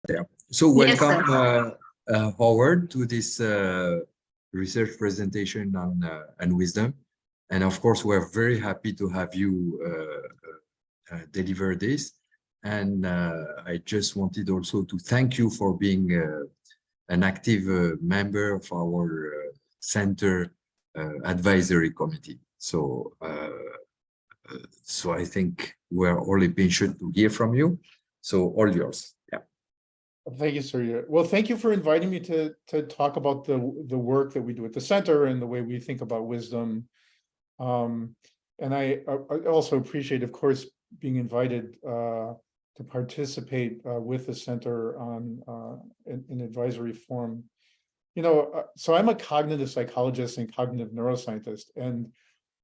Yeah. So Yes, welcome, sir. Howard, to this research presentation on wisdom. And of course, we're very happy to have you deliver this. And I just wanted also to thank you for being an active member of our center advisory committee. So I think we're all impatient to hear from you. So all yours. Yeah. Thank you, sir. Well, thank you for inviting me to talk about the work that we do at the center and the way we think about wisdom. And I also appreciate, of course, being invited to participate with the center on an advisory forum. So I'm a cognitive psychologist and cognitive neuroscientist, and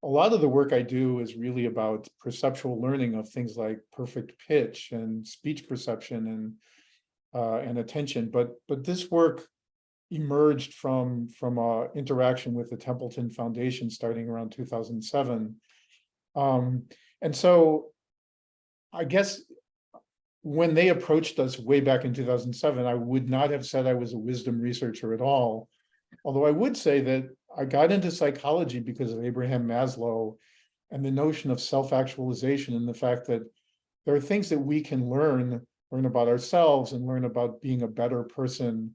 a lot of the work I do is really about perceptual learning of things like perfect pitch and speech perception and attention. But this work emerged from interaction with the Templeton Foundation starting around 2007. And so I guess when they approached us way back in 2007, I would not have said I was a wisdom researcher at all. Although I would say that I got into psychology because of Abraham Maslow and the notion of self-actualization and the fact that there are things that we can learn about ourselves and learn about being a better person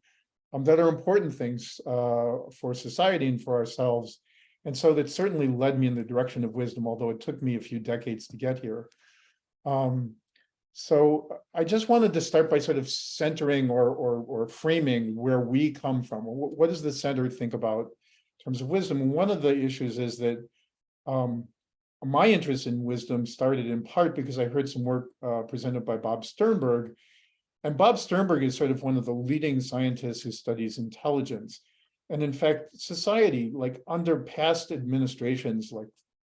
that are important things for society and for ourselves. And so that certainly led me in the direction of wisdom, although it took me a few decades to get here. So I just wanted to start by sort of centering or framing where we come from. What does the center think about in terms of wisdom? And one of the issues is that my interest in wisdom started in part because I heard some work presented by Bob Sternberg. And Bob Sternberg is sort of one of the leading scientists who studies intelligence. And in fact, society, like under past administrations, like,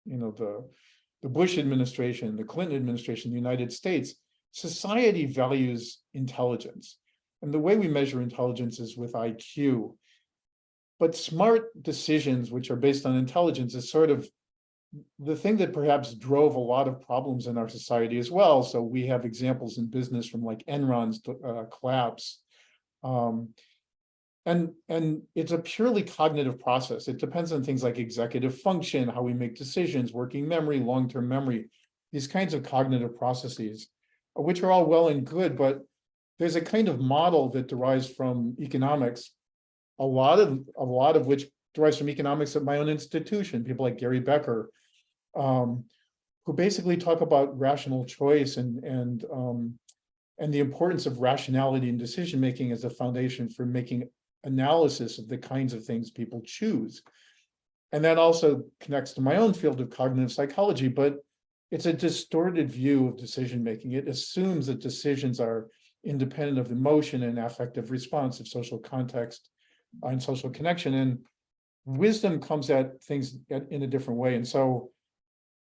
the Bush administration, the Clinton administration, the United States, society values intelligence. And the way we measure intelligence is with IQ. But smart decisions, which are based on intelligence, is sort of the thing that perhaps drove a lot of problems in our society as well. So we have examples in business from like Enron's collapse. And it's a purely cognitive process. It depends on things like executive function, how we make decisions, working memory, long-term memory, these kinds of cognitive processes, which are all well and good, but there's a kind of model that derives from economics, a lot of which derives from economics at my own institution, people like Gary Becker, who basically talk about rational choice and the importance of rationality in decision-making as a foundation for making analysis of the kinds of things people choose. And that also connects to my own field of cognitive psychology, but it's a distorted view of decision-making. It assumes that decisions are independent of emotion and affective response of social context and social connection. And wisdom comes at things in a different way. And so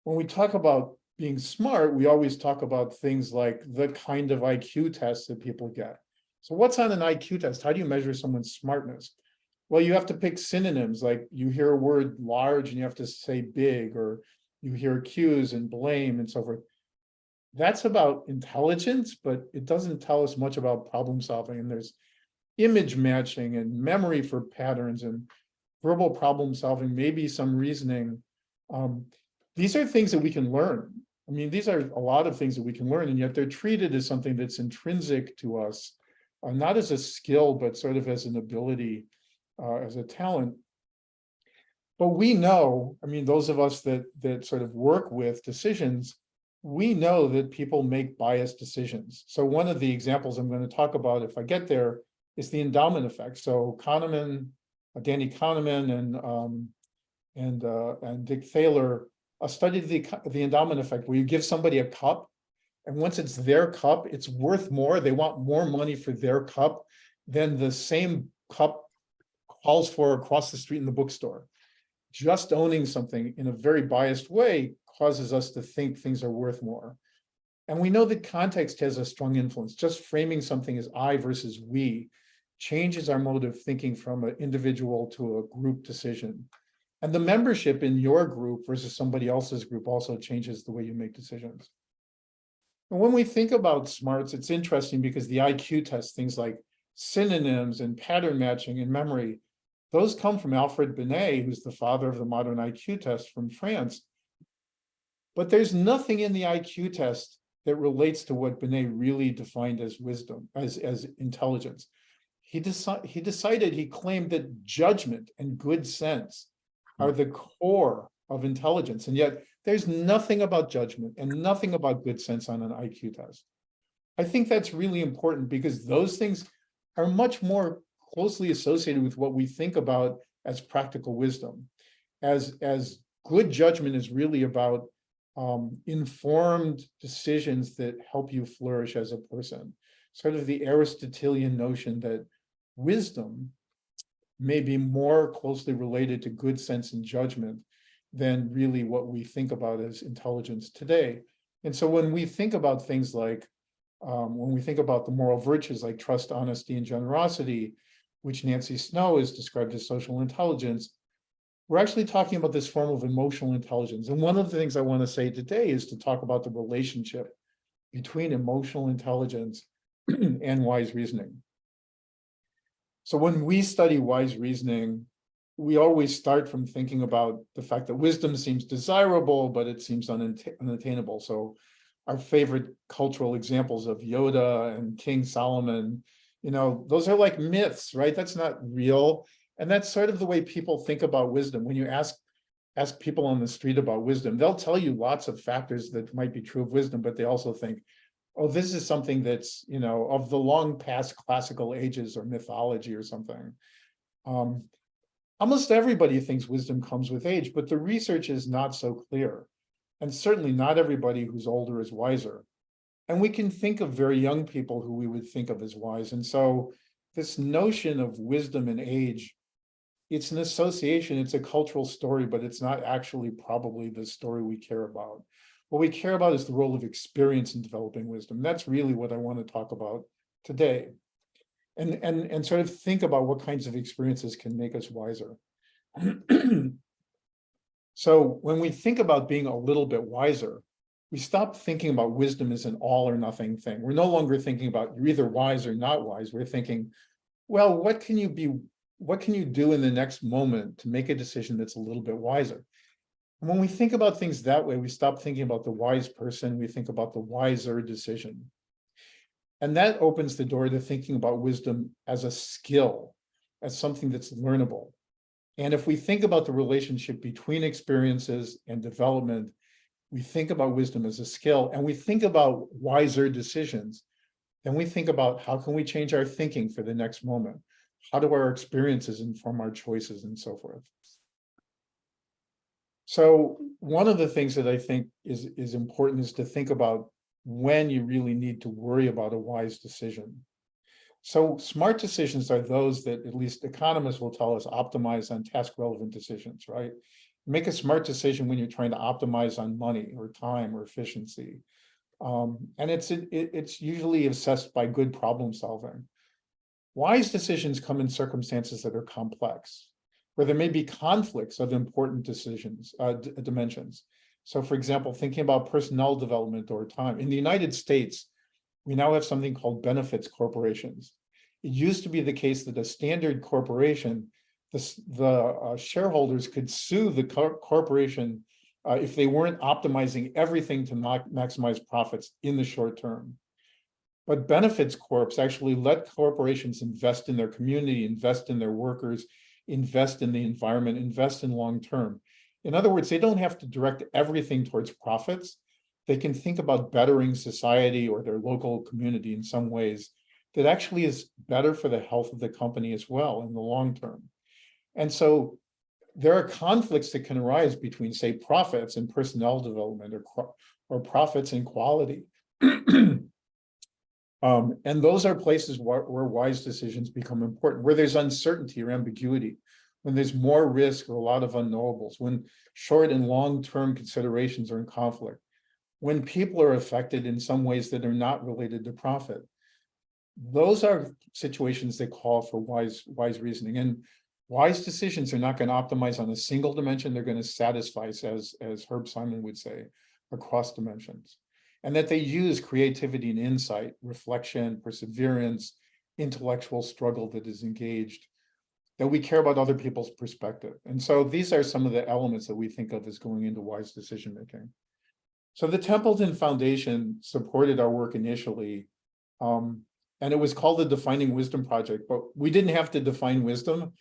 when we talk about being smart, we always talk about things like the kind of IQ tests that people get. So what's on an IQ test? How do you measure someone's smartness? Well, you have to pick synonyms, like you hear a word large and you have to say big, or you hear accuse and blame and so forth. That's about intelligence, but it doesn't tell us much about problem solving. And there's image matching and memory for patterns and verbal problem solving, maybe some reasoning. These are things that we can learn. I mean, these are a lot of things that we can learn, and yet they're treated as something that's intrinsic to us, not as a skill, but sort of as an ability, as a talent. But we know, I mean, those of us that sort of work with decisions, we know that people make biased decisions. So one of the examples I'm going to talk about, if I get there, is the endowment effect. So Danny Kahneman and Dick Thaler studied the endowment effect, where you give somebody a cup, and once it's their cup, it's worth more. They want more money for their cup than the same cup calls for across the street in the bookstore. Just owning something in a very biased way causes us to think things are worth more. And we know that context has a strong influence. Just framing something as I versus we changes our mode of thinking from an individual to a group decision. And the membership in your group versus somebody else's group also changes the way you make decisions. And when we think about smarts, it's interesting because the IQ test, things like synonyms and pattern matching and memory, those come from Alfred Binet, who's the father of the modern IQ test from France. But there's nothing in the IQ test that relates to what Binet really defined as wisdom, as intelligence. He claimed that judgment and good sense are the core of intelligence. And yet there's nothing about judgment and nothing about good sense on an IQ test. I think that's really important because those things are much more closely associated with what we think about as practical wisdom. As good judgment is really about informed decisions that help you flourish as a person. Sort of the Aristotelian notion that wisdom may be more closely related to good sense and judgment than really what we think about as intelligence today. And so when we think about things like, when we think about the moral virtues like trust, honesty, and generosity, which Nancy Snow has described as social intelligence, we're actually talking about this form of emotional intelligence. And one of the things I want to say today is to talk about the relationship between emotional intelligence and wise reasoning. So when we study wise reasoning, we always start from thinking about the fact that wisdom seems desirable, but it seems unattainable. So our favorite cultural examples of Yoda and King Solomon, those are like myths, right? That's not real. And that's sort of the way people think about wisdom. When you ask people on the street about wisdom, they'll tell you lots of factors that might be true of wisdom, but they also think, oh, this is something that's, of the long past classical ages or mythology or something. Almost everybody thinks wisdom comes with age, but the research is not so clear. And certainly not everybody who's older is wiser. And we can think of very young people who we would think of as wise. And so this notion of wisdom and age, it's an association, it's a cultural story, but it's not actually probably the story we care about. What we care about is the role of experience in developing wisdom. That's really what I want to talk about today. And sort of think about what kinds of experiences can make us wiser. So when we think about being a little bit wiser, we stop thinking about wisdom as an all or nothing thing. We're no longer thinking about you're either wise or not wise. We're thinking, well, what can you do in the next moment to make a decision that's a little bit wiser? And when we think about things that way, we stop thinking about the wise person, we think about the wiser decision. And that opens the door to thinking about wisdom as a skill, as something that's learnable. And if we think about the relationship between experiences and development, we think about wisdom as a skill, and we think about wiser decisions. Then we think about how can we change our thinking for the next moment? How do our experiences inform our choices and so forth? So one of the things that I think is important is to think about when you really need to worry about a wise decision. So smart decisions are those that at least economists will tell us optimize on task relevant decisions, right? Make a smart decision when you're trying to optimize on money or time or efficiency. And it's usually assessed by good problem solving. Wise decisions come in circumstances that are complex, where there may be conflicts of important decisions, dimensions. So for example, thinking about personnel development or time. In the United States, we now have something called benefits corporations. It used to be the case that a standard corporation, the shareholders could sue the corporation if they weren't optimizing everything to maximize profits in the short term. But benefits corps actually let corporations invest in their community, invest in their workers, invest in the environment, invest in long term. In other words, they don't have to direct everything towards profits. They can think about bettering society or their local community in some ways that actually is better for the health of the company as well in the long term. And so there are conflicts that can arise between, say, profits and personnel development or profits and quality. And those are places where wise decisions become important, where there's uncertainty or ambiguity, when there's more risk or a lot of unknowables, when short and long-term considerations are in conflict, when people are affected in some ways that are not related to profit. Those are situations that call for wise reasoning. And wise decisions are not going to optimize on a single dimension. They're going to satisfy, as Herb Simon would say, across dimensions. and that they use creativity and insight, reflection, perseverance, intellectual struggle that is engaged, that we care about other people's perspective. And so these are some of the elements that we think of as going into wise decision-making. So the Templeton Foundation supported our work initially, and it was called the Defining Wisdom Project, but we didn't have to define wisdom,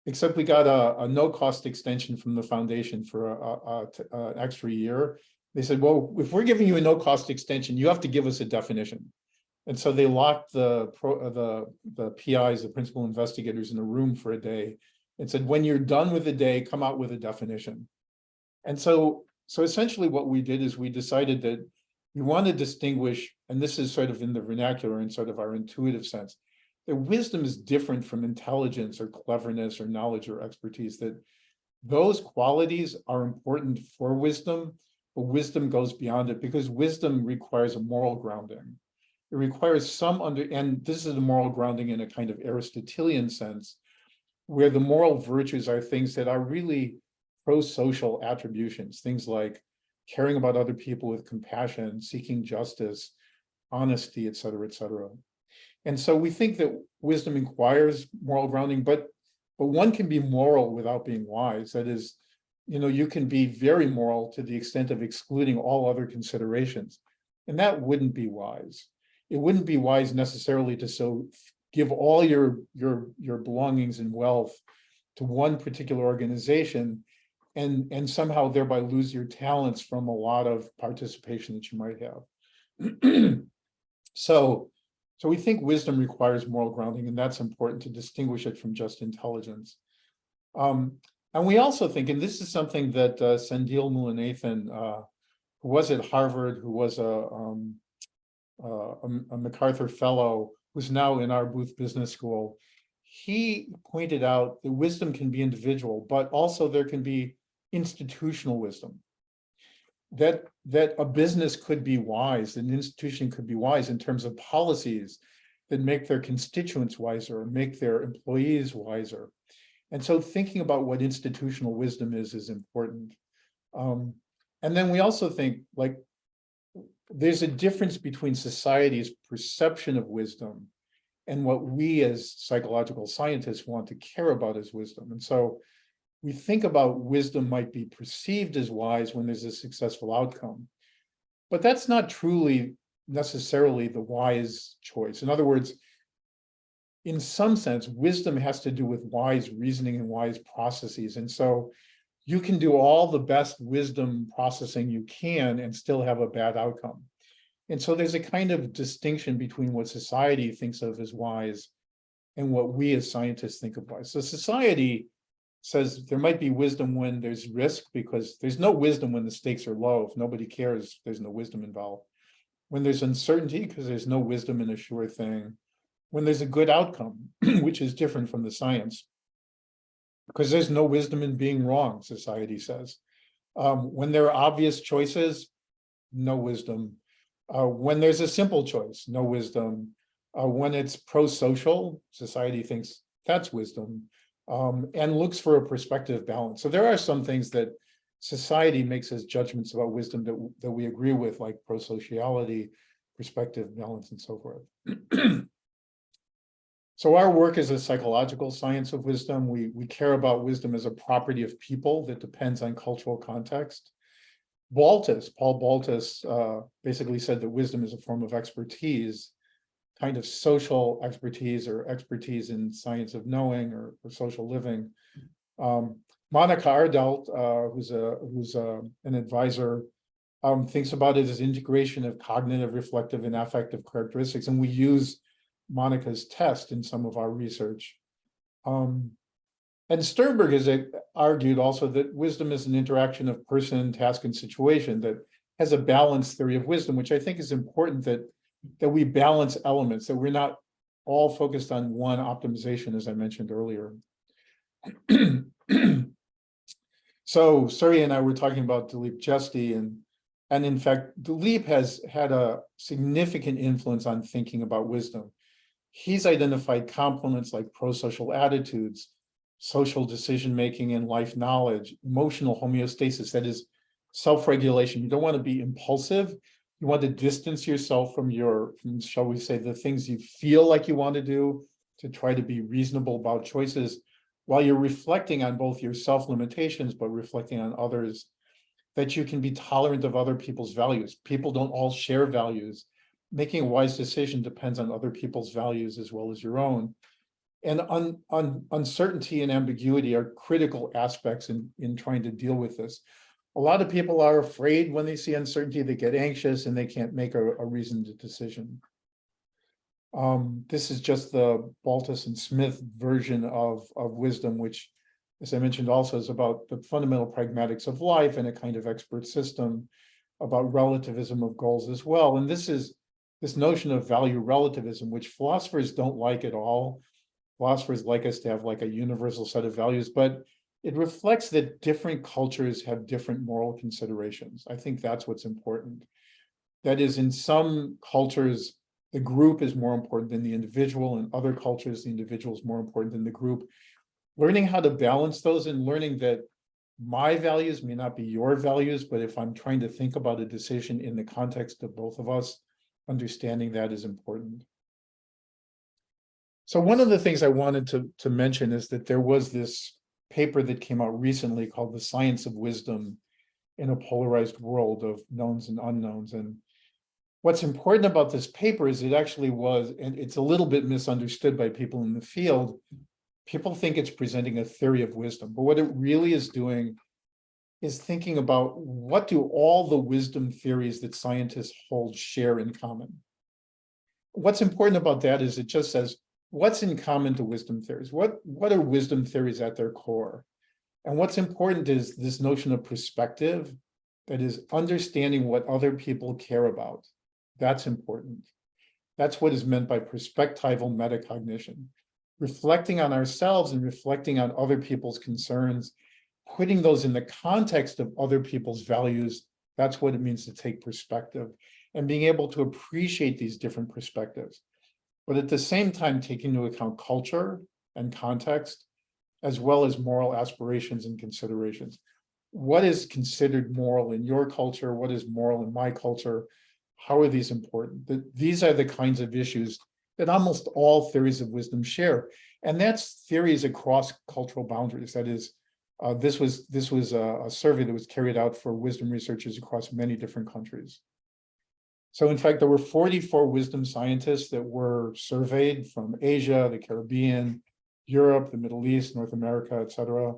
except we got a no-cost extension from the foundation for an extra year. They said, well, if we're giving you a no-cost extension, you have to give us a definition. And so they locked the PIs, the principal investigators, in a room for a day and said, when you're done with the day, come out with a definition. And so essentially what we did is we decided that we want to distinguish, and this is sort of in the vernacular and sort of our intuitive sense, that wisdom is different from intelligence or cleverness or knowledge or expertise, that those qualities are important for wisdom, but wisdom goes beyond it because wisdom requires a moral grounding. It requires and this is the moral grounding in a kind of Aristotelian sense, where the moral virtues are things that are really pro-social attributions, things like caring about other people with compassion, seeking justice, honesty, et cetera, et cetera. And so we think that wisdom requires moral grounding, but one can be moral without being wise. That is, you can be very moral to the extent of excluding all other considerations, and that wouldn't be wise. It wouldn't be wise necessarily to give all your belongings and wealth to one particular organization and somehow thereby lose your talents from a lot of participation that you might have. So we think wisdom requires moral grounding, and that's important to distinguish it from just intelligence. And we also think, and this is something that Sendil Mullainathan, who was at Harvard, who was a MacArthur Fellow, who's now in our Booth Business School, he pointed out that wisdom can be individual, but also there can be institutional wisdom. That a business could be wise, an institution could be wise in terms of policies that make their constituents wiser, make their employees wiser. And so thinking about what institutional wisdom is important. And then we also think, like, there's a difference between society's perception of wisdom and what we as psychological scientists want to care about as wisdom. And so we think about wisdom might be perceived as wise when there's a successful outcome, but that's not truly necessarily the wise choice. In other words, in some sense, wisdom has to do with wise reasoning and wise processes. And so you can do all the best wisdom processing you can and still have a bad outcome. And so there's a kind of distinction between what society thinks of as wise and what we as scientists think of wise. So society says there might be wisdom when there's risk, because there's no wisdom when the stakes are low. If nobody cares, there's no wisdom involved. When there's uncertainty, because there's no wisdom in a sure thing. When there's a good outcome, which is different from the science, because there's no wisdom in being wrong, society says. When there are obvious choices, no wisdom. When there's a simple choice, no wisdom. When it's pro-social, society thinks that's wisdom, and looks for a perspective balance. So there are some things that society makes as judgments about wisdom that we agree with, like pro-sociality, perspective balance, and so forth. So our work is a psychological science of wisdom. We care about wisdom as a property of people that depends on cultural context. Paul Baltus basically said that wisdom is a form of expertise, kind of social expertise or expertise in science of knowing or social living. Monica Ardelt, who's an advisor, thinks about it as integration of cognitive, reflective, and affective characteristics, and we use Monica's test in some of our research. And Sternberg has argued also that wisdom is an interaction of person, task, and situation that has a balanced theory of wisdom, which I think is important, that we balance elements, that we're not all focused on one optimization, as I mentioned earlier. So Surya and I were talking about Dilip Jesti, and in fact, Dilip has had a significant influence on thinking about wisdom. He's identified complements like pro-social attitudes, social decision-making and life knowledge, emotional homeostasis, that is self-regulation. You don't want to be impulsive. You want to distance yourself from shall we say, the things you feel like you want to do, to try to be reasonable about choices, while you're reflecting on both your self-limitations, but reflecting on others, that you can be tolerant of other people's values. People don't all share values. Making a wise decision depends on other people's values as well as your own. And uncertainty and ambiguity are critical aspects in trying to deal with this. A lot of people are afraid when they see uncertainty, they get anxious and they can't make a reasoned decision. This is just the Baltus and Smith version of wisdom, which, as I mentioned, also is about the fundamental pragmatics of life and a kind of expert system, about relativism of goals as well. And this is this notion of value relativism, which philosophers don't like at all. Philosophers like us to have like a universal set of values, but it reflects that different cultures have different moral considerations. I think that's what's important. That is, in some cultures, the group is more important than the individual. In other cultures, the individual is more important than the group. Learning how to balance those and learning that my values may not be your values, but if I'm trying to think about a decision in the context of both of us, understanding that is important. So one of the things I wanted to mention is that there was this paper that came out recently called The Science of Wisdom in a Polarized World of Knowns and Unknowns. And what's important about this paper is it actually was, and it's a little bit misunderstood by people in the field. People think it's presenting a theory of wisdom, but what it really is doing is thinking about what do all the wisdom theories that scientists hold share in common. What's important about that is it just says, what's in common to wisdom theories? What are wisdom theories at their core? And what's important is this notion of perspective, that is understanding what other people care about. That's important. That's what is meant by perspectival metacognition. Reflecting on ourselves and reflecting on other people's concerns, putting those in the context of other people's values, that's what it means to take perspective and being able to appreciate these different perspectives. But at the same time, taking into account culture and context, as well as moral aspirations and considerations. What is considered moral in your culture? What is moral in my culture? How are these important? These are the kinds of issues that almost all theories of wisdom share. And that's theories across cultural boundaries. That is, this was a survey that was carried out for wisdom researchers across many different countries. So in fact, there were 44 wisdom scientists that were surveyed from Asia, the Caribbean, Europe, the Middle East, North America, et cetera.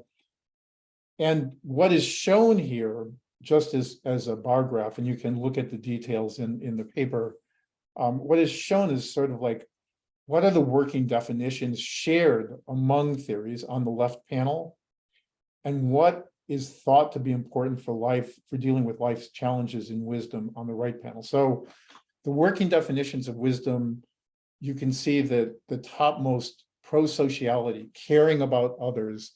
And what is shown here, just as a bar graph, and you can look at the details in the paper, what is shown is sort of like, what are the working definitions shared among theories on the left panel? And what is thought to be important for life, for dealing with life's challenges in wisdom on the right panel? So the working definitions of wisdom, you can see that the topmost pro-sociality, caring about others,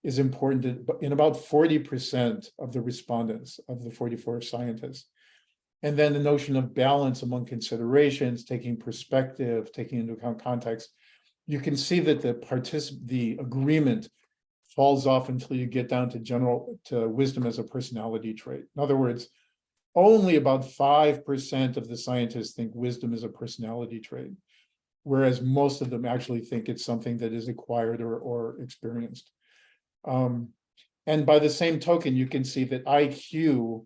is important in about 40% of the respondents of the 44 scientists. And then the notion of balance among considerations, taking perspective, taking into account context, you can see that the agreement falls off until you get down to wisdom as a personality trait. In other words, only about 5% of the scientists think wisdom is a personality trait, whereas most of them actually think it's something that is acquired or experienced. And by the same token, you can see that IQ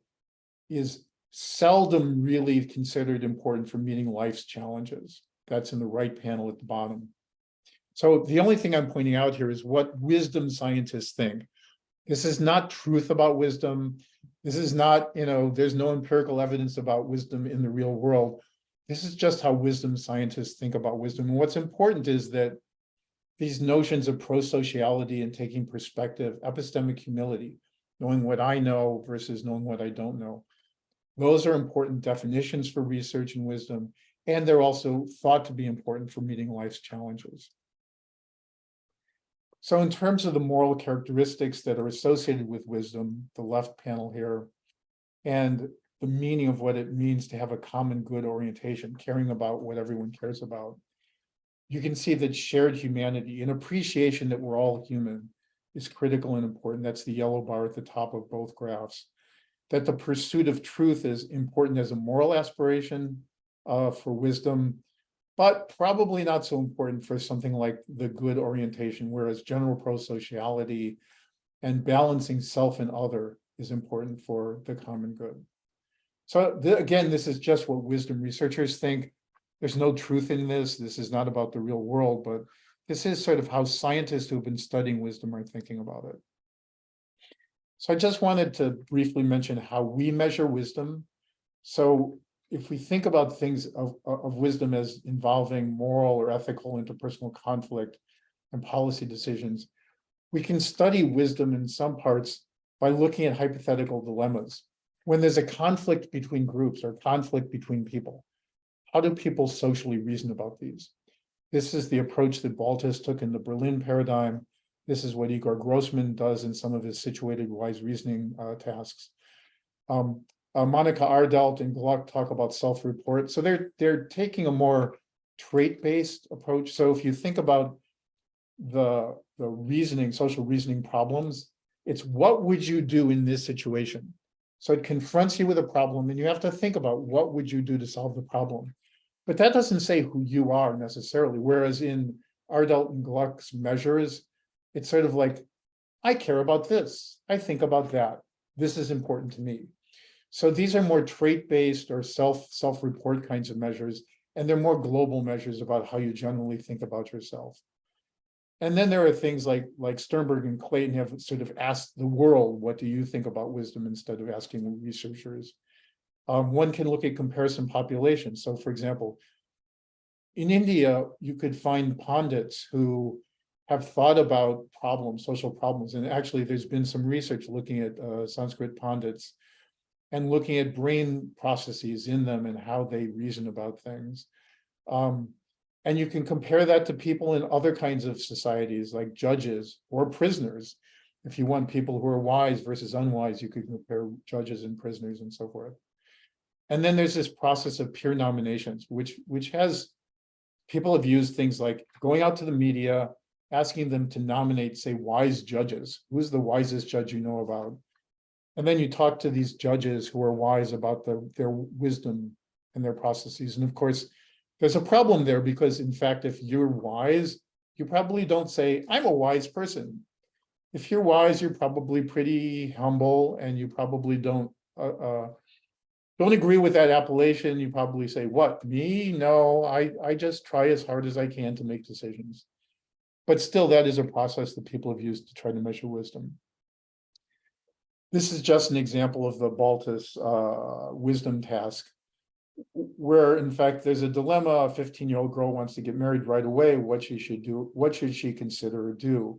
is seldom really considered important for meeting life's challenges. That's in the right panel at the bottom. So the only thing I'm pointing out here is what wisdom scientists think. This is not truth about wisdom. This is not, there's no empirical evidence about wisdom in the real world. This is just how wisdom scientists think about wisdom. And what's important is that these notions of pro-sociality and taking perspective, epistemic humility, knowing what I know versus knowing what I don't know, those are important definitions for research and wisdom, and they're also thought to be important for meeting life's challenges. So in terms of the moral characteristics that are associated with wisdom, the left panel here, and the meaning of what it means to have a common good orientation, caring about what everyone cares about, you can see that shared humanity, an appreciation that we're all human, is critical and important. That's the yellow bar at the top of both graphs. that the pursuit of truth is important as a moral aspiration for wisdom, but probably not so important for something like the good orientation, whereas general prosociality and balancing self and other is important for the common good. So again, this is just what wisdom researchers think. There's no truth in this. This is not about the real world, but this is sort of how scientists who have been studying wisdom are thinking about it. So I just wanted to briefly mention how we measure wisdom. So if we think about things of wisdom as involving moral or ethical interpersonal conflict and policy decisions, we can study wisdom in some parts by looking at hypothetical dilemmas. When there's a conflict between groups or conflict between people, how do people socially reason about these? This is the approach that Baltus took in the Berlin paradigm. This is what Igor Grossman does in some of his situated wise reasoning tasks. Monica Ardelt and Gluck talk about self-report. So they're taking a more trait-based approach. So if you think about the reasoning, social reasoning problems, it's what would you do in this situation? So it confronts you with a problem and you have to think about what would you do to solve the problem. But that doesn't say who you are necessarily. Whereas in Ardelt and Gluck's measures, it's sort of like, I care about this. I think about that. This is important to me. So these are more trait-based or self-report kinds of measures, and they're more global measures about how you generally think about yourself. And then there are things like Sternberg and Clayton have sort of asked the world, what do you think about wisdom, instead of asking researchers. One can look at comparison populations. So for example, in India, you could find pundits who have thought about problems, social problems. And actually there's been some research looking at Sanskrit pundits and looking at brain processes in them and how they reason about things. And you can compare that to people in other kinds of societies like judges or prisoners. If you want people who are wise versus unwise, you could compare judges and prisoners and so forth. And then there's this process of peer nominations, which has, people have used things like going out to the media, asking them to nominate, say, wise judges. Who's the wisest judge you know about? And then you talk to these judges who are wise about their wisdom and their processes. And of course, there's a problem there because, in fact, if you're wise, you probably don't say, I'm a wise person. If you're wise, you're probably pretty humble and you probably don't agree with that appellation. You probably say, what, me? No, I just try as hard as I can to make decisions. But still, that is a process that people have used to try to measure wisdom. This is just an example of the Baltus wisdom task, where in fact there's a dilemma. A 15-year-old girl wants to get married right away. What she should do, what should she consider or do?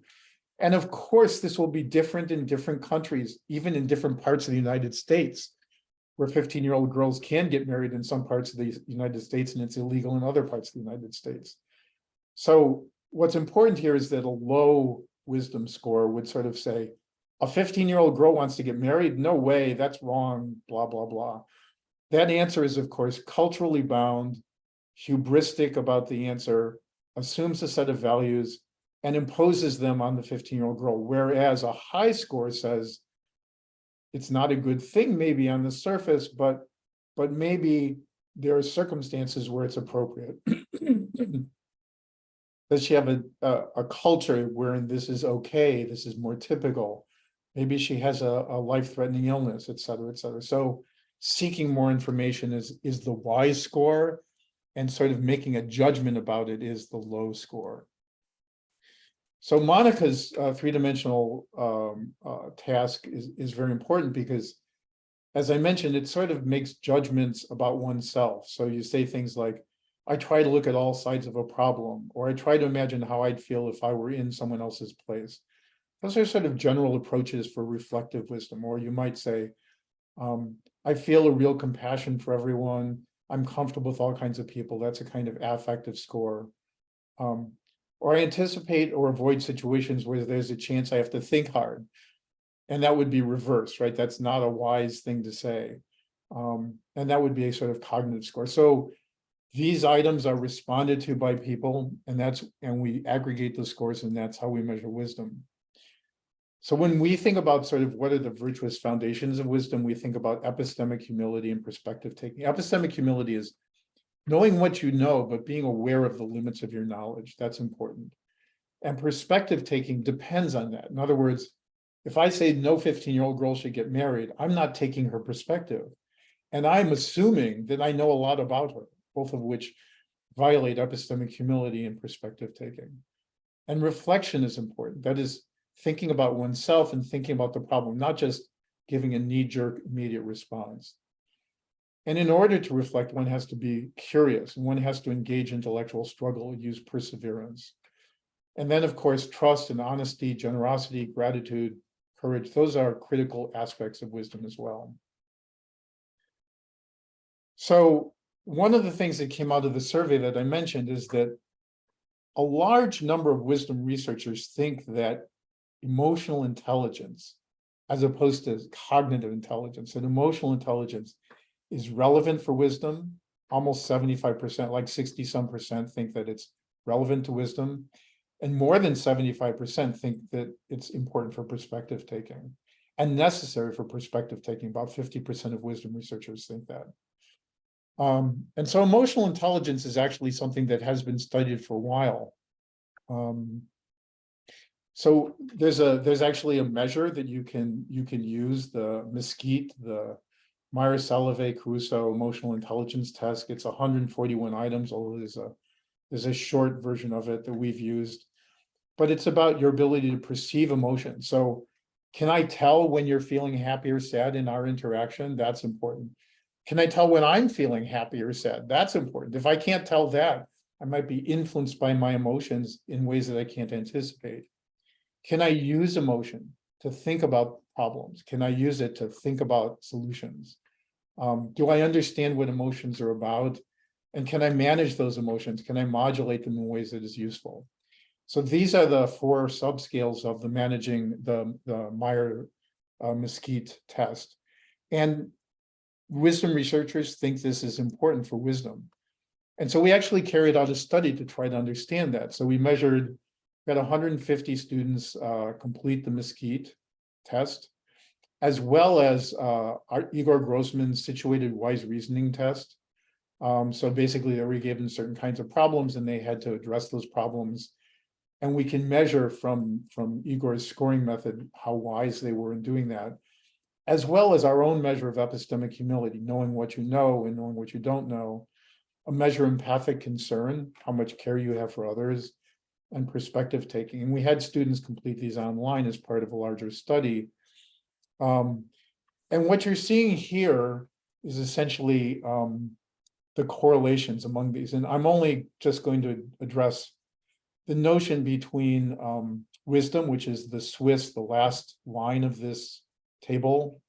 And of course, this will be different in different countries, even in different parts of the United States, where 15-year-old girls can get married in some parts of the United States and it's illegal in other parts of the United States. So what's important here is that a low wisdom score would sort of say, a 15-year-old girl wants to get married? No way, that's wrong, blah, blah, blah. That answer is, of course, culturally bound, hubristic about the answer, assumes a set of values, and imposes them on the 15-year-old girl. Whereas a high score says, it's not a good thing maybe on the surface, but maybe there are circumstances where it's appropriate. Does she have a culture wherein this is okay, this is more typical? Maybe she has a life-threatening illness, et cetera, et cetera. So seeking more information is the wise score, and sort of making a judgment about it is the low score. So Monica's three-dimensional task is very important because, as I mentioned, it sort of makes judgments about oneself. So you say things like, I try to look at all sides of a problem, or I try to imagine how I'd feel if I were in someone else's place. Those are sort of general approaches for reflective wisdom. Or you might say, I feel a real compassion for everyone. I'm comfortable with all kinds of people. That's a kind of affective score. Or I anticipate or avoid situations where there's a chance I have to think hard. And that would be reverse, right? That's not a wise thing to say. And that would be a sort of cognitive score. So these items are responded to by people, and we aggregate the scores, and that's how we measure wisdom. So when we think about sort of what are the virtuous foundations of wisdom, we think about epistemic humility and perspective taking. Epistemic humility is knowing what you know, but being aware of the limits of your knowledge. That's important. And perspective taking depends on that. In other words, if I say no 15-year-old girl should get married, I'm not taking her perspective. And I'm assuming that I know a lot about her, both of which violate epistemic humility and perspective taking. And reflection is important. That is thinking about oneself and thinking about the problem, not just giving a knee-jerk immediate response. And in order to reflect, one has to be curious, and one has to engage intellectual struggle, use perseverance. And then, of course, trust and honesty, generosity, gratitude, courage, those are critical aspects of wisdom as well. So one of the things that came out of the survey that I mentioned is that a large number of wisdom researchers think that emotional intelligence, as opposed to cognitive intelligence, and emotional intelligence is relevant for wisdom. Almost 75%, like 60-some% think that it's relevant to wisdom. And more than 75% think that it's important for perspective taking and necessary for perspective taking. About 50% of wisdom researchers think that. And so emotional intelligence is actually something that has been studied for a while. So there's actually a measure that you can use, the Mesquite, the Myers-Salovey-Caruso emotional intelligence test. It's 141 items, although there's a short version of it that we've used. But it's about your ability to perceive emotion. So can I tell when you're feeling happy or sad in our interaction? That's important. Can I tell when I'm feeling happy or sad? That's important. If I can't tell that, I might be influenced by my emotions in ways that I can't anticipate. Can I use emotion to think about problems? Can I use it to think about solutions? Do I understand what emotions are about? And can I manage those emotions? Can I modulate them in ways that is useful? So these are the 4 subscales of the managing the Myers-Mesquite test. And wisdom researchers think this is important for wisdom. And so we actually carried out a study to try to understand that. So we had 150 students complete the Mesquite test, as well as Igor Grossman's situated wise reasoning test. So basically they were given certain kinds of problems and they had to address those problems. And we can measure from Igor's scoring method how wise they were in doing that, as well as our own measure of epistemic humility, knowing what you know and knowing what you don't know, a measure of empathic concern, how much care you have for others, and perspective taking. And we had students complete these online as part of a larger study. And what you're seeing here is essentially the correlations among these. And I'm only just going to address the notion between wisdom, which is the last line of this table,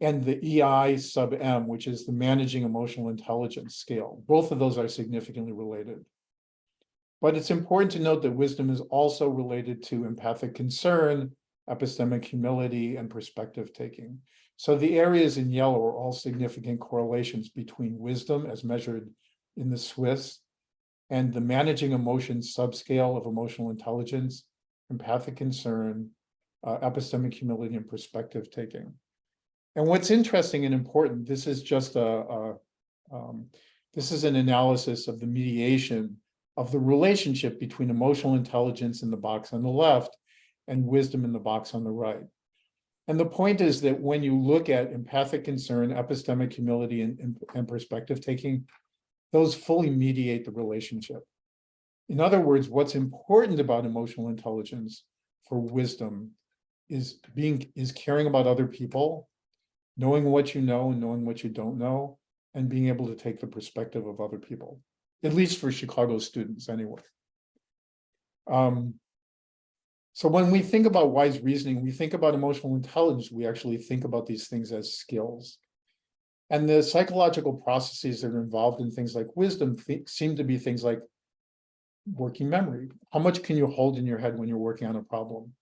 and the EI sub M, which is the managing emotional intelligence scale. Both of those are significantly related. But it's important to note that wisdom is also related to empathic concern, epistemic humility, and perspective taking. So the areas in yellow are all significant correlations between wisdom as measured in the SWIS and the managing emotions subscale of emotional intelligence, empathic concern, epistemic humility, and perspective taking. And what's interesting and important, this is just this is an analysis of the mediation of the relationship between emotional intelligence in the box on the left and wisdom in the box on the right. And the point is that when you look at empathic concern, epistemic humility, and perspective taking, those fully mediate the relationship. In other words, what's important about emotional intelligence for wisdom is caring about other people, knowing what you know and knowing what you don't know, and being able to take the perspective of other people, at least for Chicago students anyway. So when we think about wise reasoning, we think about emotional intelligence, we actually think about these things as skills. And the psychological processes that are involved in things like wisdom seem to be things like working memory. How much can you hold in your head when you're working on a problem?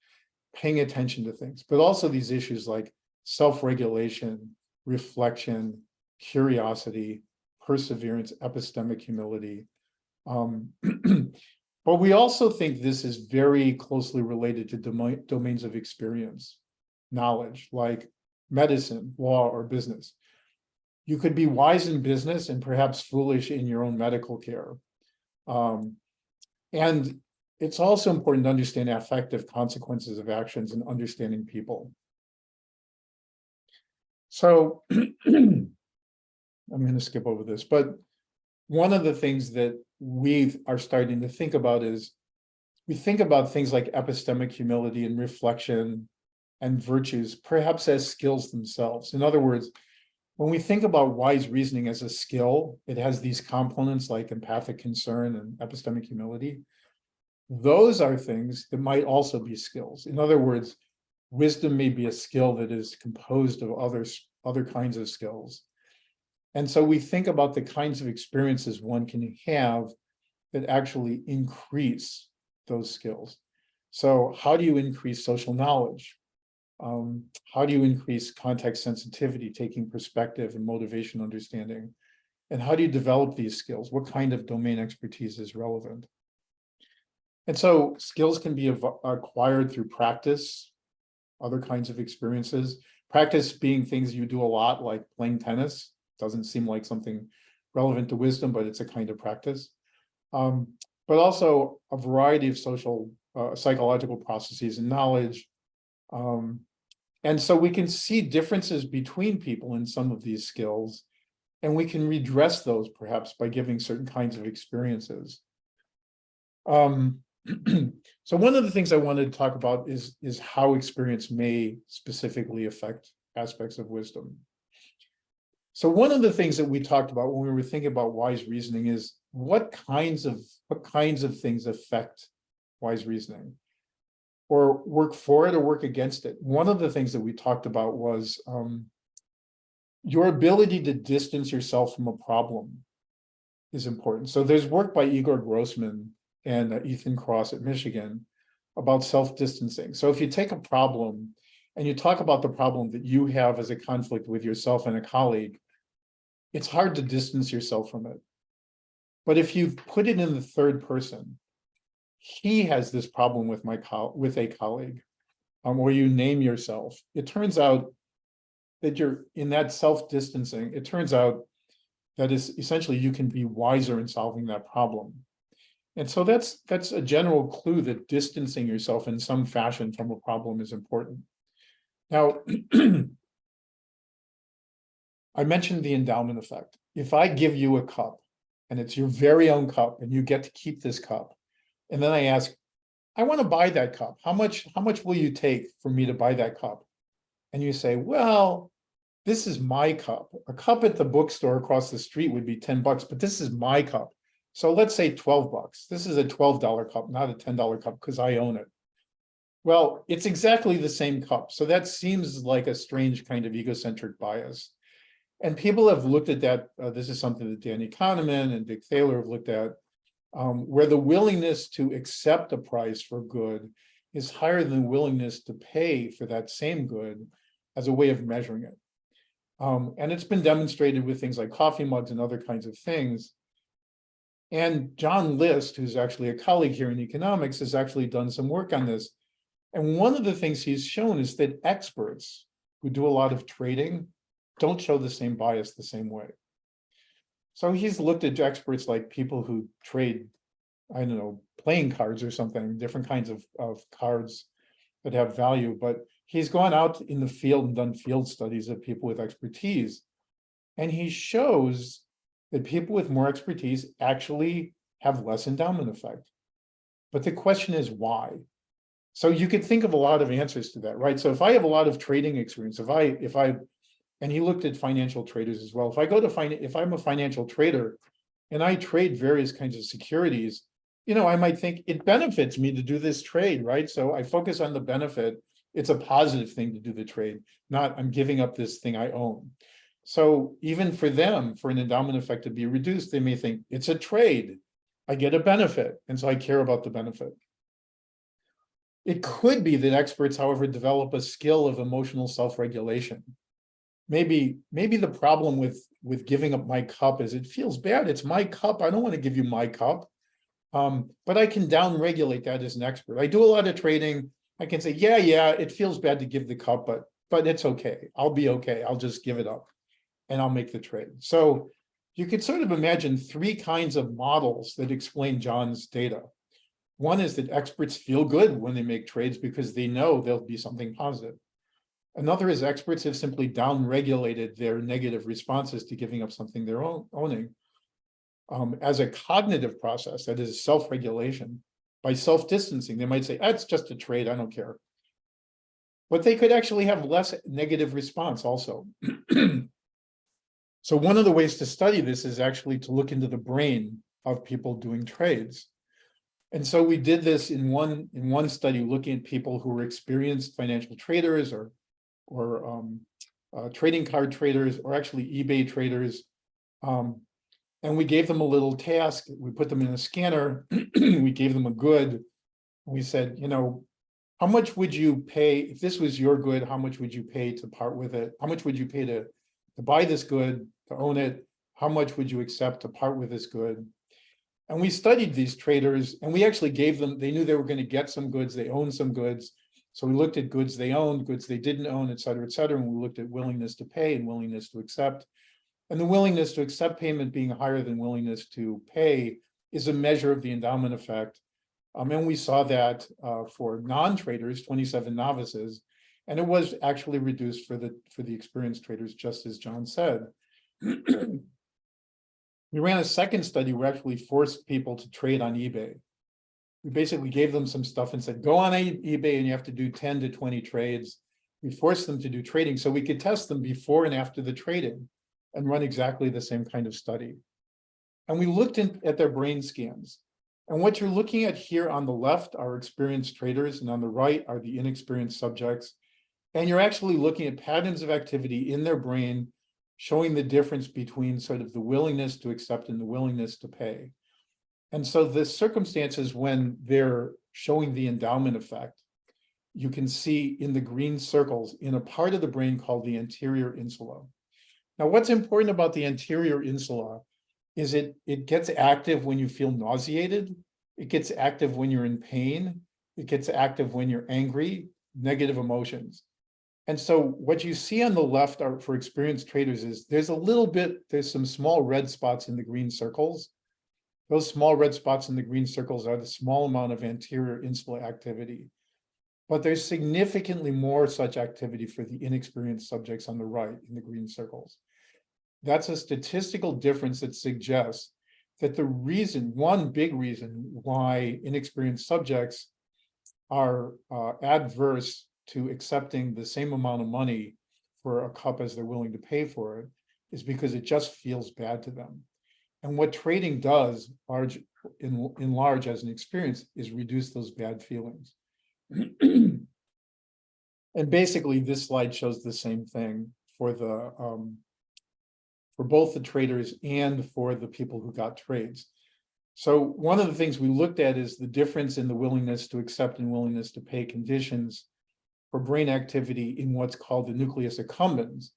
Paying attention to things, but also these issues like self-regulation, reflection, curiosity, perseverance, epistemic humility. But we also think this is very closely related to domains of experience, knowledge, like medicine, law, or business. You could be wise in business and perhaps foolish in your own medical care. And it's also important to understand affective consequences of actions and understanding people. So I'm going to skip over this, but one of the things that we are starting to think about is we think about things like epistemic humility and reflection and virtues, perhaps as skills themselves. In other words, when we think about wise reasoning as a skill, it has these components like empathic concern and epistemic humility. Those are things that might also be skills. In other words, wisdom may be a skill that is composed of other kinds of skills. And so we think about the kinds of experiences one can have that actually increase those skills. So how do you increase social knowledge? How do you increase context sensitivity, taking perspective and motivation understanding? And how do you develop these skills? What kind of domain expertise is relevant? And so skills can be acquired through practice, other kinds of experiences. Practice being things you do a lot, like playing tennis. Doesn't seem like something relevant to wisdom, but it's a kind of practice. But also a variety of social, psychological processes and knowledge. And so we can see differences between people in some of these skills, and we can redress those perhaps by giving certain kinds of experiences. So one of the things I wanted to talk about is how experience may specifically affect aspects of wisdom. So one of the things that we talked about when we were thinking about wise reasoning is what kinds of things affect wise reasoning, or work for it or work against it. One of the things that we talked about was your ability to distance yourself from a problem is important. So there's work by Igor Grossman and Ethan Cross at Michigan about self-distancing. So if you take a problem and you talk about the problem that you have as a conflict with yourself and a colleague, it's hard to distance yourself from it. But if you put it in the third person, he has this problem with a colleague, or you name yourself, it turns out that you're in that self-distancing, it turns out that is essentially you can be wiser in solving that problem. And so that's a general clue that distancing yourself in some fashion from a problem is important. Now, I mentioned the endowment effect. If I give you a cup and it's your very own cup and you get to keep this cup, and then I ask, I want to buy that cup. How much will you take for me to buy that cup? And you say, well, this is my cup. A cup at the bookstore across the street would be $10, but this is my cup. So let's say $12. This is a $12 cup, not a $10 cup, because I own it. Well, it's exactly the same cup. So that seems like a strange kind of egocentric bias. And people have looked at that. This is something that Danny Kahneman and Dick Thaler have looked at, where the willingness to accept a price for good is higher than the willingness to pay for that same good as a way of measuring it. And it's been demonstrated with things like coffee mugs and other kinds of things. And John List, who's actually a colleague here in economics, has actually done some work on this. And one of the things he's shown is that experts who do a lot of trading don't show the same bias the same way. So he's looked at experts like people who trade, I don't know, playing cards or something, different kinds of cards that have value, but he's gone out in the field and done field studies of people with expertise. And he shows that people with more expertise actually have less endowment effect. But the question is why? So you could think of a lot of answers to that, right? So if I have a lot of trading experience, and he looked at financial traders as well. If I go to if I'm a financial trader and I trade various kinds of securities, I might think it benefits me to do this trade, right? So I focus on the benefit. It's a positive thing to do the trade, not I'm giving up this thing I own. So even for them, for an endowment effect to be reduced, they may think it's a trade. I get a benefit, and so I care about the benefit. It could be that experts, however, develop a skill of emotional self-regulation. Maybe the problem with giving up my cup is it feels bad. It's my cup. I don't want to give you my cup. But I can down-regulate that as an expert. I do a lot of trading. I can say, yeah, it feels bad to give the cup, but it's okay. I'll be okay. I'll just give it up and I'll make the trade. So you could sort of imagine three kinds of models that explain John's data. One is that experts feel good when they make trades because they know there'll be something positive. Another is experts have simply down-regulated their negative responses to giving up something they're owning. As a cognitive process, that is self-regulation, by self-distancing, they might say, it's just a trade, I don't care. But they could actually have less negative response also. So one of the ways to study this is actually to look into the brain of people doing trades. And so we did this in one study, looking at people who were experienced financial traders or trading card traders, or actually eBay traders. And we gave them a little task. We put them in a scanner. We gave them a good. We said, how much would you pay if this was your good? How much would you pay to part with it? How much would you pay to buy this good, to own it? How much would you accept to part with this good? And we studied these traders, and we actually gave them, they knew they were going to get some goods, they owned some goods. So we looked at goods they owned, goods they didn't own, et cetera, and we looked at willingness to pay and willingness to accept. And the willingness to accept payment being higher than willingness to pay is a measure of the endowment effect. And we saw that for non-traders, 27 novices, and it was actually reduced for the experienced traders, just as John said. We ran a second study where we actually forced people to trade on eBay. We basically gave them some stuff and said, go on eBay and you have to do 10 to 20 trades. We forced them to do trading so we could test them before and after the trading and run exactly the same kind of study. And we looked at their brain scans. And what you're looking at here on the left are experienced traders, and on the right are the inexperienced subjects. And you're actually looking at patterns of activity in their brain, showing the difference between sort of the willingness to accept and the willingness to pay. And so the circumstances when they're showing the endowment effect, you can see in the green circles in a part of the brain called the anterior insula. Now, what's important about the anterior insula is it gets active when you feel nauseated. It gets active when you're in pain. It gets active when you're angry, negative emotions. And so what you see on the left are, for experienced traders, is there's some small red spots in the green circles. Those small red spots in the green circles are the small amount of anterior insula activity. But there's significantly more such activity for the inexperienced subjects on the right in the green circles. That's a statistical difference that suggests that one big reason why inexperienced subjects are adverse to accepting the same amount of money for a cup as they're willing to pay for it is because it just feels bad to them. And what trading does, in large as an experience, is reduce those bad feelings. And basically, this slide shows the same thing for both the traders and for the people who got trades. So one of the things we looked at is the difference in the willingness to accept and willingness to pay conditions for brain activity in what's called the nucleus accumbens.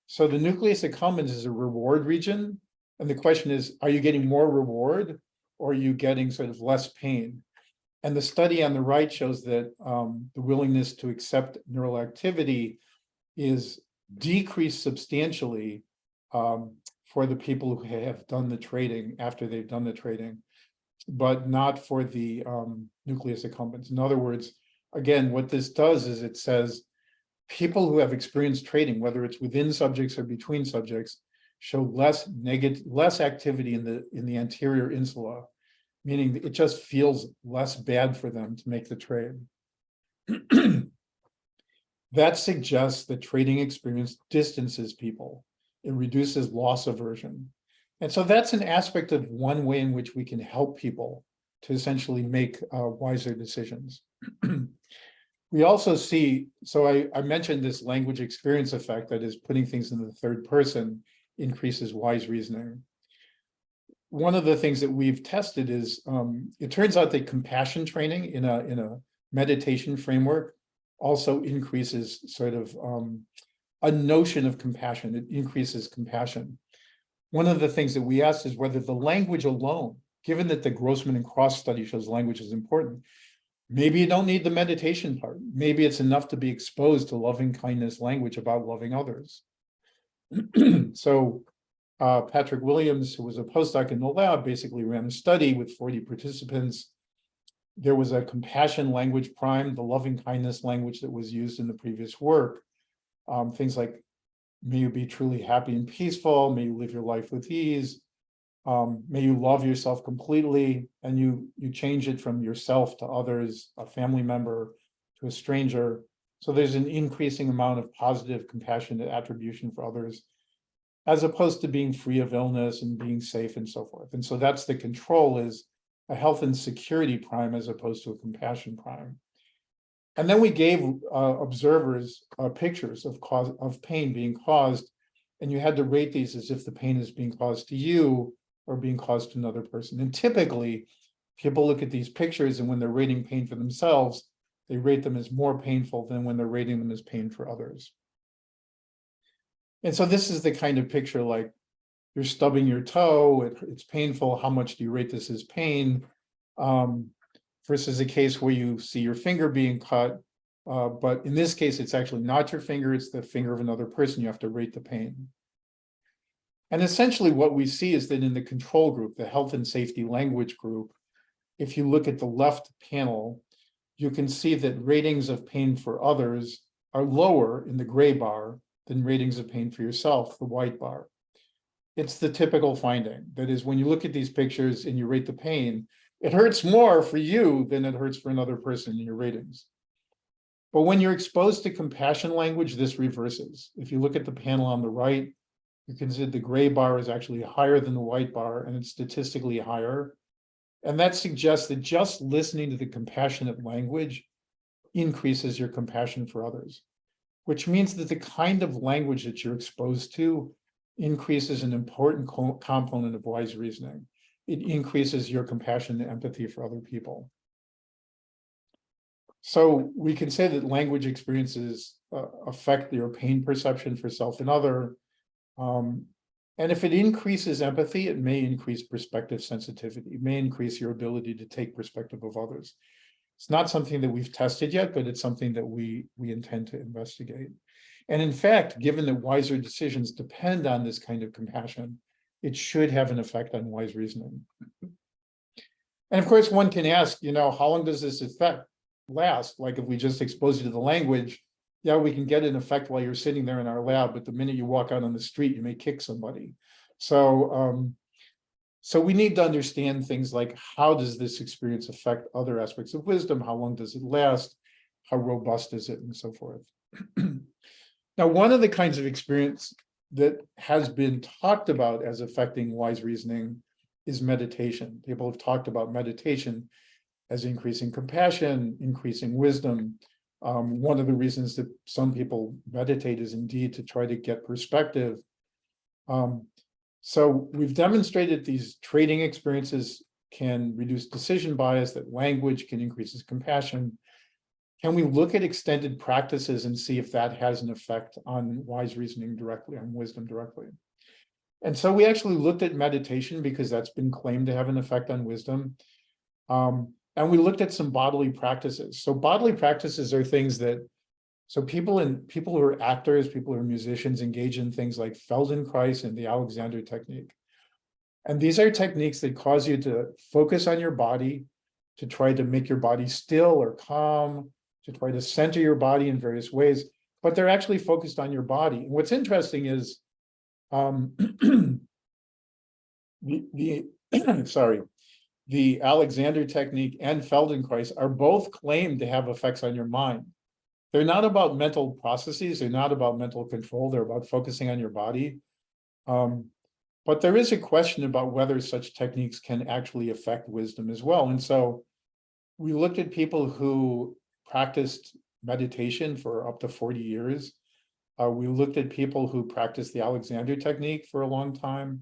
So the nucleus accumbens is a reward region. And the question is, are you getting more reward or are you getting sort of less pain? And the study on the right shows that the willingness to accept neural activity is decreased substantially for the people who have done the trading after they've done the trading, but not for the nucleus accumbens. In other words, again, what this does is it says people who have experienced trading, whether it's within subjects or between subjects, show less activity in the anterior insula, meaning it just feels less bad for them to make the trade. That suggests that trading experience distances people. It reduces loss aversion. And so that's an aspect of one way in which we can help people to essentially make wiser decisions. We also see, so I mentioned this language experience effect, that is putting things in the third person increases wise reasoning. One of the things that we've tested is, it turns out that compassion training in a meditation framework also increases sort of a notion of compassion. It increases compassion. One of the things that we asked is whether the language alone given that the Grossman and Cross study shows language is important, maybe you don't need the meditation part. Maybe it's enough to be exposed to loving kindness language about loving others. So Patrick Williams, who was a postdoc in the lab, basically ran a study with 40 participants. There was a compassion language prime, the loving kindness language that was used in the previous work. Things like, may you be truly happy and peaceful, may you live your life with ease, may you love yourself completely, and you change it from yourself to others, a family member to a stranger. So there's an increasing amount of positive, compassionate attribution for others, as opposed to being free of illness and being safe and so forth. And so that's the control, is a health and security prime as opposed to a compassion prime. And then we gave observers pictures of pain being caused, and you had to rate these as if the pain is being caused to you or being caused to another person. And typically, people look at these pictures, and when they're rating pain for themselves, they rate them as more painful than when they're rating them as pain for others. And so this is the kind of picture, like you're stubbing your toe, it's painful, how much do you rate this as pain? Versus a case where you see your finger being cut, but in this case, it's actually not your finger, it's the finger of another person. You have to rate the pain. And essentially what we see is that in the control group, the health and safety language group, if you look at the left panel, you can see that ratings of pain for others are lower in the gray bar than ratings of pain for yourself, the white bar. It's the typical finding. That is, when you look at these pictures and you rate the pain, it hurts more for you than it hurts for another person in your ratings. But when you're exposed to compassion language, this reverses. If you look at the panel on the right, you can see the gray bar is actually higher than the white bar, and it's statistically higher. And that suggests that just listening to the compassionate language increases your compassion for others, which means that the kind of language that you're exposed to increases an important component of wise reasoning. It increases your compassion and empathy for other people. So we can say that language experiences affect your pain perception for self and other. And if it increases empathy, it may increase perspective sensitivity. It may increase your ability to take perspective of others. It's not something that we've tested yet, but it's something that we intend to investigate. And in fact, given that wiser decisions depend on this kind of compassion, it should have an effect on wise reasoning. And of course, one can ask, how long does this effect last? Like if we just expose you to the language, yeah, we can get an effect while you're sitting there in our lab, but the minute you walk out on the street, you may kick somebody. So we need to understand things like, how does this experience affect other aspects of wisdom? How long does it last? How robust is it, and so forth? Now, one of the kinds of experience that has been talked about as affecting wise reasoning is meditation. People have talked about meditation as increasing compassion, increasing wisdom. One of the reasons that some people meditate is indeed to try to get perspective. So we've demonstrated these trading experiences can reduce decision bias, that language can increase compassion. Can we look at extended practices and see if that has an effect on wise reasoning directly, on wisdom directly? And so we actually looked at meditation because that's been claimed to have an effect on wisdom. And we looked at some bodily practices. So bodily practices are things that, so people who are actors, people who are musicians engage in things like Feldenkrais and the Alexander technique. And these are techniques that cause you to focus on your body, to try to make your body still or calm, to try to center your body in various ways, but they're actually focused on your body. And what's interesting is the Alexander technique and Feldenkrais are both claimed to have effects on your mind. They're not about mental processes, they're not about mental control, they're about focusing on your body. But there is a question about whether such techniques can actually affect wisdom as well. And so we looked at people who practiced meditation for up to 40 years. We looked at people who practiced the Alexander technique for a long time,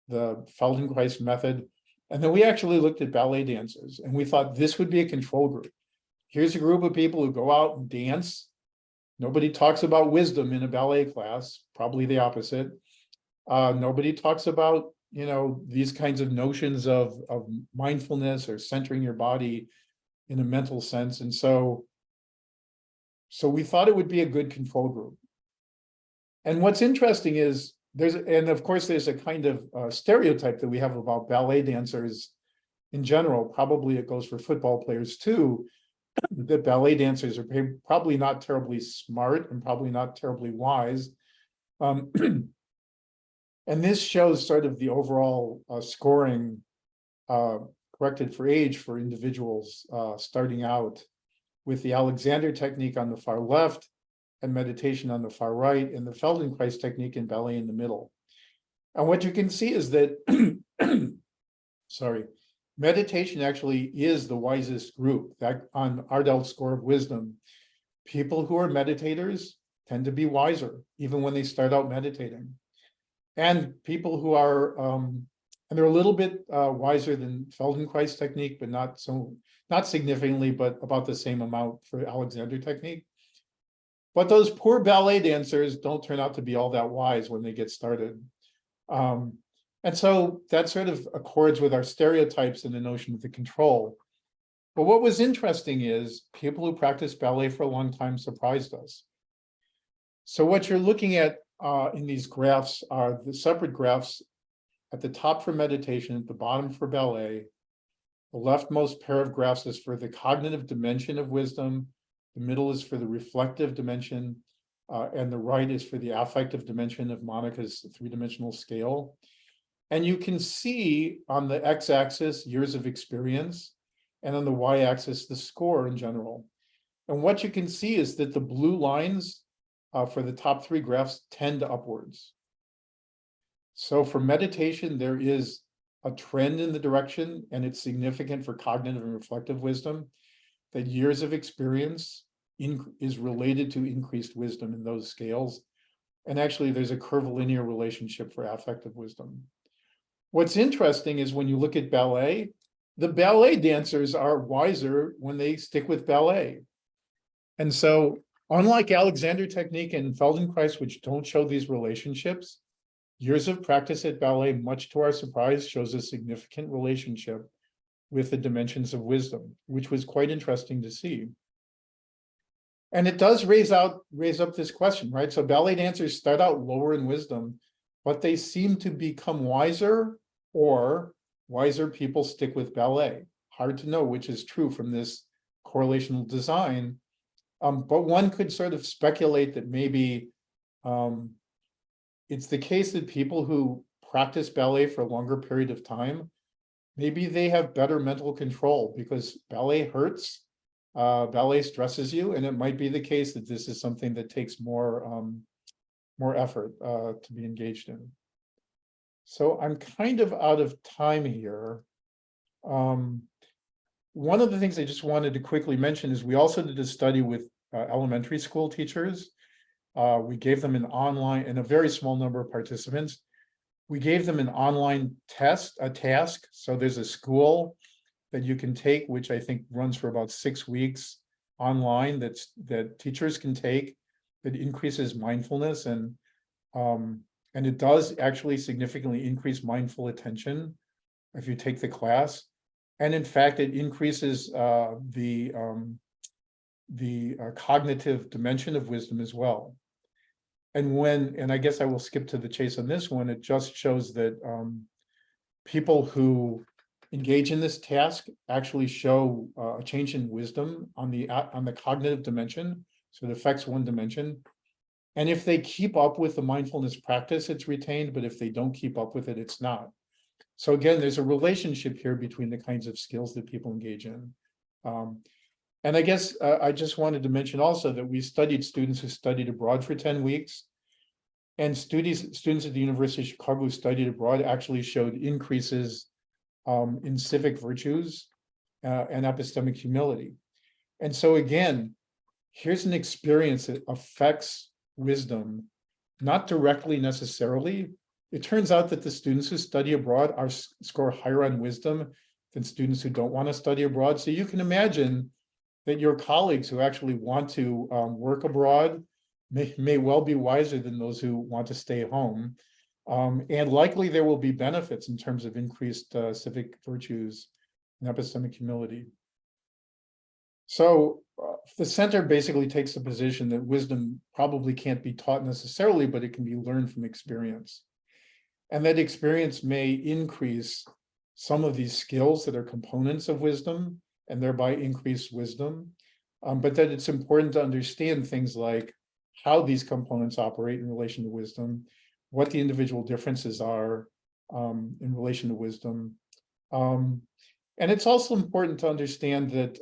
the Feldenkrais method. And then we actually looked at ballet dancers, and we thought this would be a control group. Here's a group of people who go out and dance. Nobody talks about wisdom in a ballet class, probably the opposite. Nobody talks about, these kinds of notions of mindfulness or centering your body in a mental sense. And so we thought it would be a good control group. And what's interesting is and of course there's a kind of stereotype that we have about ballet dancers in general. Probably it goes for football players too, that ballet dancers are probably not terribly smart and probably not terribly wise. And this shows sort of the overall scoring corrected for age for individuals starting out, with the Alexander technique on the far left and meditation on the far right, and the Feldenkrais technique in ballet in the middle. And what you can see is that, meditation actually is the wisest group. That on Ardell's score of wisdom, people who are meditators tend to be wiser, even when they start out meditating. And people who are, and they're a little bit wiser than Feldenkrais technique, but not significantly, but about the same amount for Alexander technique. But those poor ballet dancers don't turn out to be all that wise when they get started. And so that sort of accords with our stereotypes and the notion of the control. But what was interesting is people who practiced ballet for a long time surprised us. So what you're looking at in these graphs are the separate graphs at the top for meditation, at the bottom for ballet. The leftmost pair of graphs is for the cognitive dimension of wisdom. The middle is for the reflective dimension, and the right is for the affective dimension of Monica's three-dimensional scale. And you can see on the x-axis years of experience, and on the y-axis the score in general. And what you can see is that the blue lines for the top three graphs tend upwards. So for meditation, there is a trend in the direction, and it's significant for cognitive and reflective wisdom, that years of experience is related to increased wisdom in those scales. And actually, there's a curvilinear relationship for affective wisdom. What's interesting is when you look at ballet, the ballet dancers are wiser when they stick with ballet. And so, unlike Alexander technique and Feldenkrais, which don't show these relationships, years of practice at ballet, much to our surprise, shows a significant relationship with the dimensions of wisdom, which was quite interesting to see. And it does raise up this question, right? So ballet dancers start out lower in wisdom, but they seem to become wiser, or wiser people stick with ballet. Hard to know which is true from this correlational design. But one could sort of speculate that maybe it's the case that people who practice ballet for a longer period of time, maybe they have better mental control, because ballet hurts, ballet stresses you, and it might be the case that this is something that takes more effort to be engaged in. So I'm kind of out of time here. One of the things I just wanted to quickly mention is we also did a study with elementary school teachers. We gave them an online, and a very small number of participants. We gave them an online test, a task. So there's a school that you can take, which I think runs for about 6 weeks online, that teachers can take, that increases mindfulness, and it does actually significantly increase mindful attention if you take the class. And in fact, it increases the cognitive dimension of wisdom as well. And I guess I will skip to the chase on this one, it just shows that people who engage in this task actually show a change in wisdom on the cognitive dimension. So it affects one dimension. And if they keep up with the mindfulness practice, it's retained, but if they don't keep up with it, it's not. So again, there's a relationship here between the kinds of skills that people engage in. And I guess I just wanted to mention also that we studied students who studied abroad for 10 weeks. And students at the University of Chicago who studied abroad actually showed increases in civic virtues and epistemic humility. And so again, here's an experience that affects wisdom, not directly necessarily. It turns out that the students who study abroad score higher on wisdom than students who don't want to study abroad. So you can imagine that your colleagues who actually want to work abroad may well be wiser than those who want to stay home. And likely there will be benefits in terms of increased civic virtues and epistemic humility. So the center basically takes the position that wisdom probably can't be taught necessarily, but it can be learned from experience. And that experience may increase some of these skills that are components of wisdom and thereby increase wisdom. But that it's important to understand things like how these components operate in relation to wisdom, what the individual differences are in relation to wisdom. And it's also important to understand that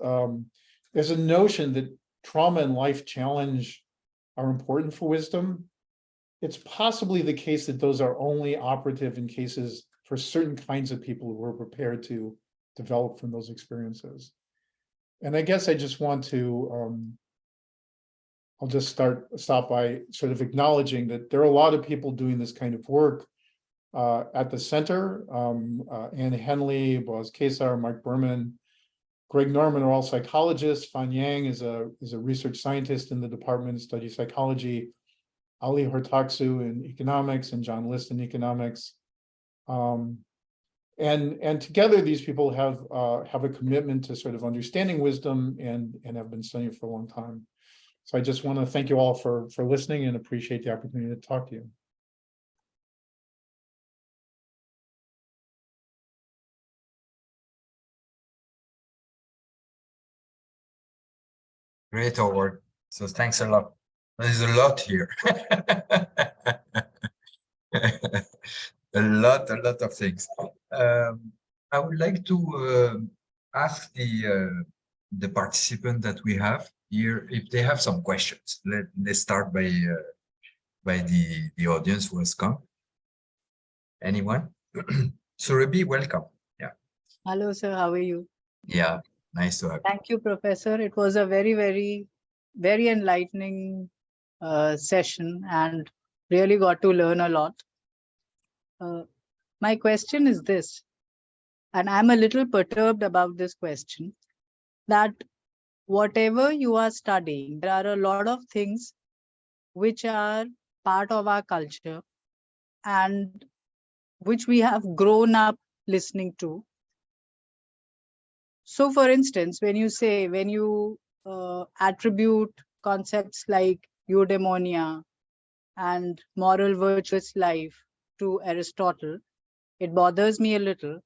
there's a notion that trauma and life challenge are important for wisdom. It's possibly the case that those are only operative in cases for certain kinds of people who are prepared to develop from those experiences. And I guess I just want to, I'll just stop by sort of acknowledging that there are a lot of people doing this kind of work at the center. Anne Henley, Boaz Kesar, Mark Berman, Greg Norman are all psychologists. Fan Yang is a research scientist in the department, studies psychology. Ali Hortaksu in economics and John List in economics. And together these people have a commitment to sort of understanding wisdom and have been studying for a long time. So I just want to thank you all for listening and appreciate the opportunity to talk to you. Great, Howard. So thanks a lot. There's a lot here. a lot of things. I would like to ask the participant that we have here if they have some questions. Let's start by the audience who has come. Anyone? Surabhi, welcome. Yeah. Hello, sir. How are you? Yeah, nice to have you. Thank you, Professor. It was a very enlightening session and really got to learn a lot. My question is this, and I'm a little perturbed about this question, that whatever you are studying, there are a lot of things which are part of our culture and which we have grown up listening to. So for instance, when you attribute concepts like eudaimonia and moral virtuous life to Aristotle, it bothers me a little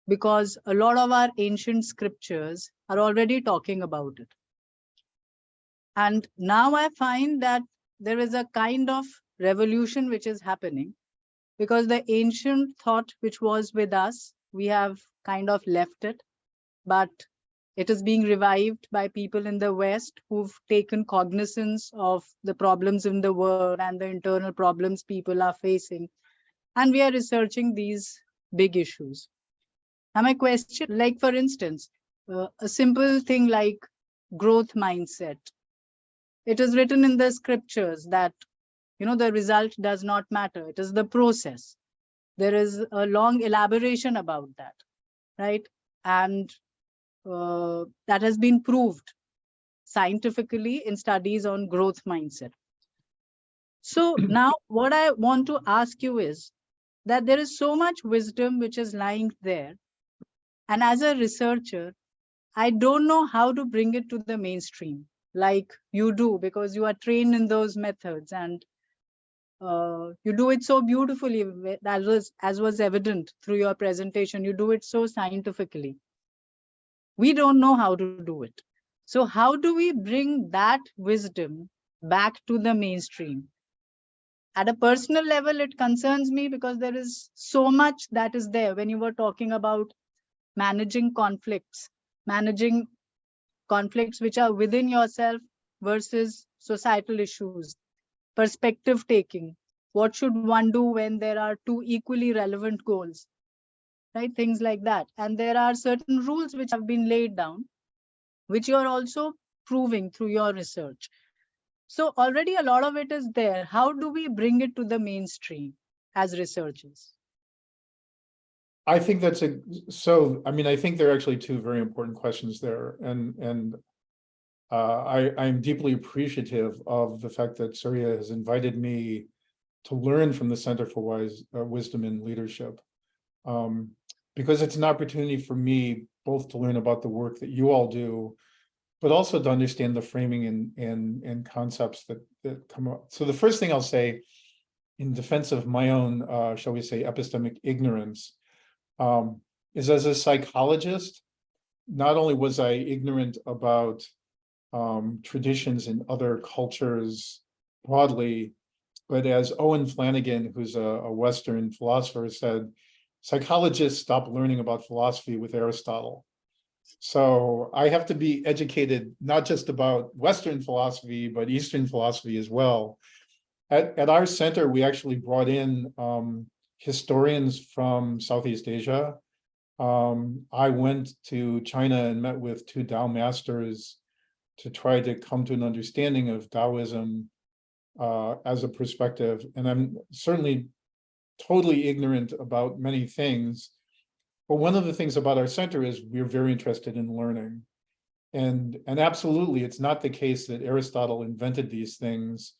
because a lot of our ancient scriptures are already talking about it. And now I find that there is a kind of revolution which is happening because the ancient thought which was with us, we have kind of left it, but it is being revived by people in the West who've taken cognizance of the problems in the world and the internal problems people are facing. And we are researching these big issues. Now my question, like for instance, a simple thing like growth mindset. It is written in the scriptures that, you know, the result does not matter. It is the process. There is a long elaboration about that, right? And that has been proved scientifically in studies on growth mindset. So now what I want to ask you is that there is so much wisdom which is lying there. And as a researcher, I don't know how to bring it to the mainstream like you do, because you are trained in those methods and you do it so beautifully, as was evident through your presentation. You do it so scientifically. We don't know how to do it. So how do we bring that wisdom back to the mainstream? At a personal level, it concerns me because there is so much that is there when you were talking about managing conflicts which are within yourself versus societal issues, perspective taking. What should one do when there are two equally relevant goals? Right, things like that. And there are certain rules which have been laid down, which you are also proving through your research. So already a lot of it is there. How do we bring it to the mainstream as researchers? I think that's I mean, I think there are actually two very important questions there. And I'm deeply appreciative of the fact that Surya has invited me to learn from the Center for Wisdom and Leadership, because it's an opportunity for me both to learn about the work that you all do, but also to understand the framing and concepts that come up. So the first thing I'll say, in defense of my own, shall we say, epistemic ignorance, is as a psychologist, not only was I ignorant about traditions in other cultures broadly, but as Owen Flanagan, who's a Western philosopher, said, psychologists stop learning about philosophy with Aristotle. So I have to be educated not just about Western philosophy, but Eastern philosophy as well. At our center, we actually brought in historians from Southeast Asia. I went to China and met with 2 Tao masters to try to come to an understanding of Taoism as a perspective. And I'm certainly totally ignorant about many things. But one of the things about our center is we're very interested in learning. And absolutely, it's not the case that Aristotle invented these things.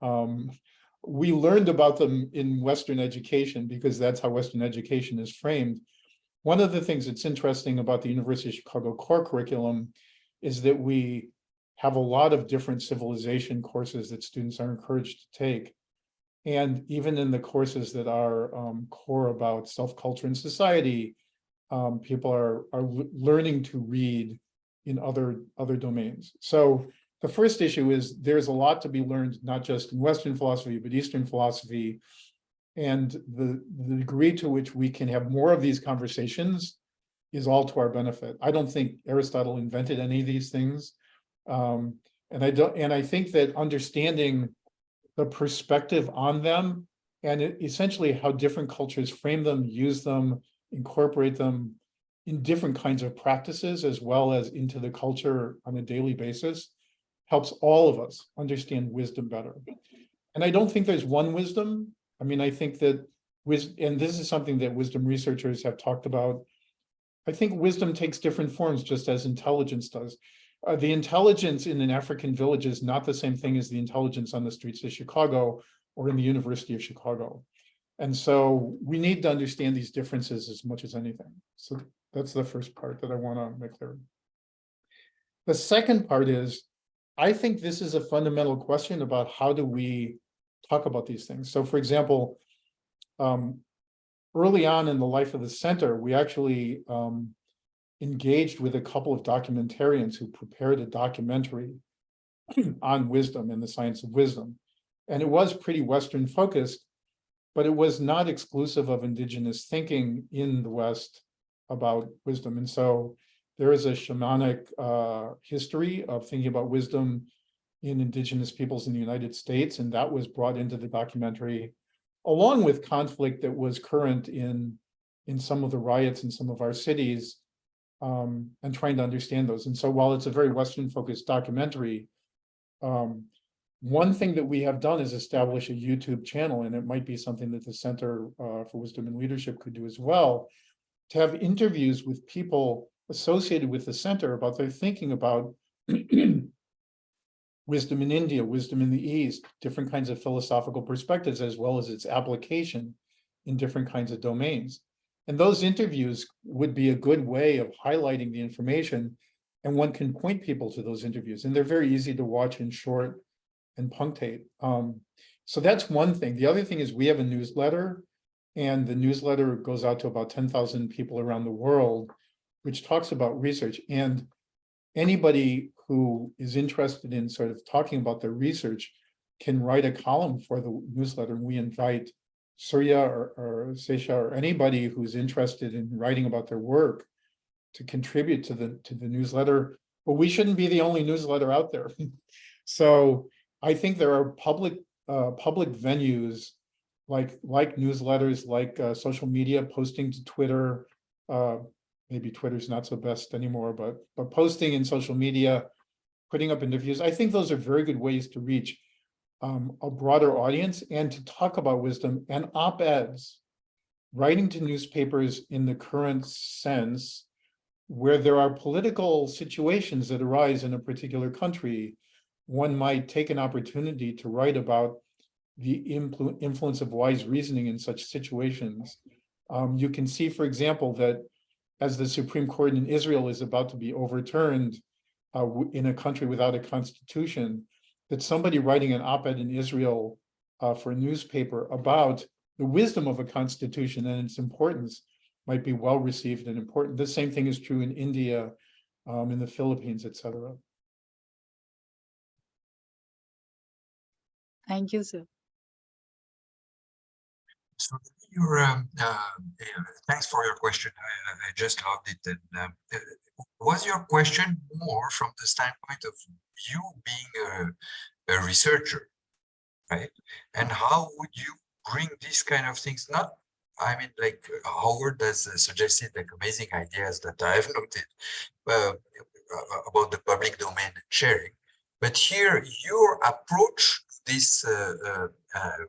We learned about them in Western education because that's how Western education is framed. One of the things that's interesting about the University of Chicago core curriculum is that we have a lot of different civilization courses that students are encouraged to take. And even in the courses that are core about self-culture and society, people are learning to read in other domains. So the first issue is there's a lot to be learned, not just in Western philosophy, but Eastern philosophy. And the degree to which we can have more of these conversations is all to our benefit. I don't think Aristotle invented any of these things. And I think that understanding the perspective on them and essentially how different cultures frame them, use them, incorporate them in different kinds of practices, as well as into the culture on a daily basis, helps all of us understand wisdom better. And I don't think there's one wisdom. I mean, I think that and this is something that wisdom researchers have talked about. I think wisdom takes different forms, just as intelligence does. The intelligence in an African village is not the same thing as the intelligence on the streets of Chicago or in the University of Chicago. And so we need to understand these differences as much as anything. So that's the first part that I want to make clear. The second part is, I think this is a fundamental question about how do we talk about these things. So for example, early on in the life of the center, we actually engaged with a couple of documentarians who prepared a documentary on wisdom and the science of wisdom. And it was pretty Western focused, but it was not exclusive of indigenous thinking in the West about wisdom. And so there is a shamanic history of thinking about wisdom in indigenous peoples in the United States, and that was brought into the documentary, along with conflict that was current in some of the riots in some of our cities, and trying to understand those. And so while it's a very Western-focused documentary, one thing that we have done is establish a YouTube channel, and it might be something that the Center for Wisdom and Leadership could do as well, to have interviews with people associated with the center about their thinking about wisdom in India, wisdom in the East, different kinds of philosophical perspectives, as well as its application in different kinds of domains. And those interviews would be a good way of highlighting the information, and one can point people to those interviews, and they're very easy to watch in short and punctate. So that's one thing. The other thing is we have a newsletter, and the newsletter goes out to about 10,000 people around the world, which talks about research. And anybody who is interested in sort of talking about their research can write a column for the newsletter. And we invite Surya or Sesha or anybody who's interested in writing about their work to contribute to the newsletter. But we shouldn't be the only newsletter out there. So I think there are public venues like newsletters, like social media, posting to Twitter. Maybe Twitter's not so best anymore, but posting in social media, putting up interviews. I think those are very good ways to reach a broader audience and to talk about wisdom. And op-eds, writing to newspapers in the current sense, where there are political situations that arise in a particular country, one might take an opportunity to write about the influence of wise reasoning in such situations. You can see, for example, that as the Supreme Court in Israel is about to be overturned in a country without a constitution, that somebody writing an op-ed in Israel for a newspaper about the wisdom of a constitution and its importance might be well received and important. The same thing is true in India, in the Philippines, etc. Thank you, sir. So thanks for your question. I just loved it. And was your question more from the standpoint of you being a researcher, right? And how would you bring these kind of things? Not, I mean, like Howard has suggested like amazing ideas that I have noted about the public domain and sharing. But here, your approach to this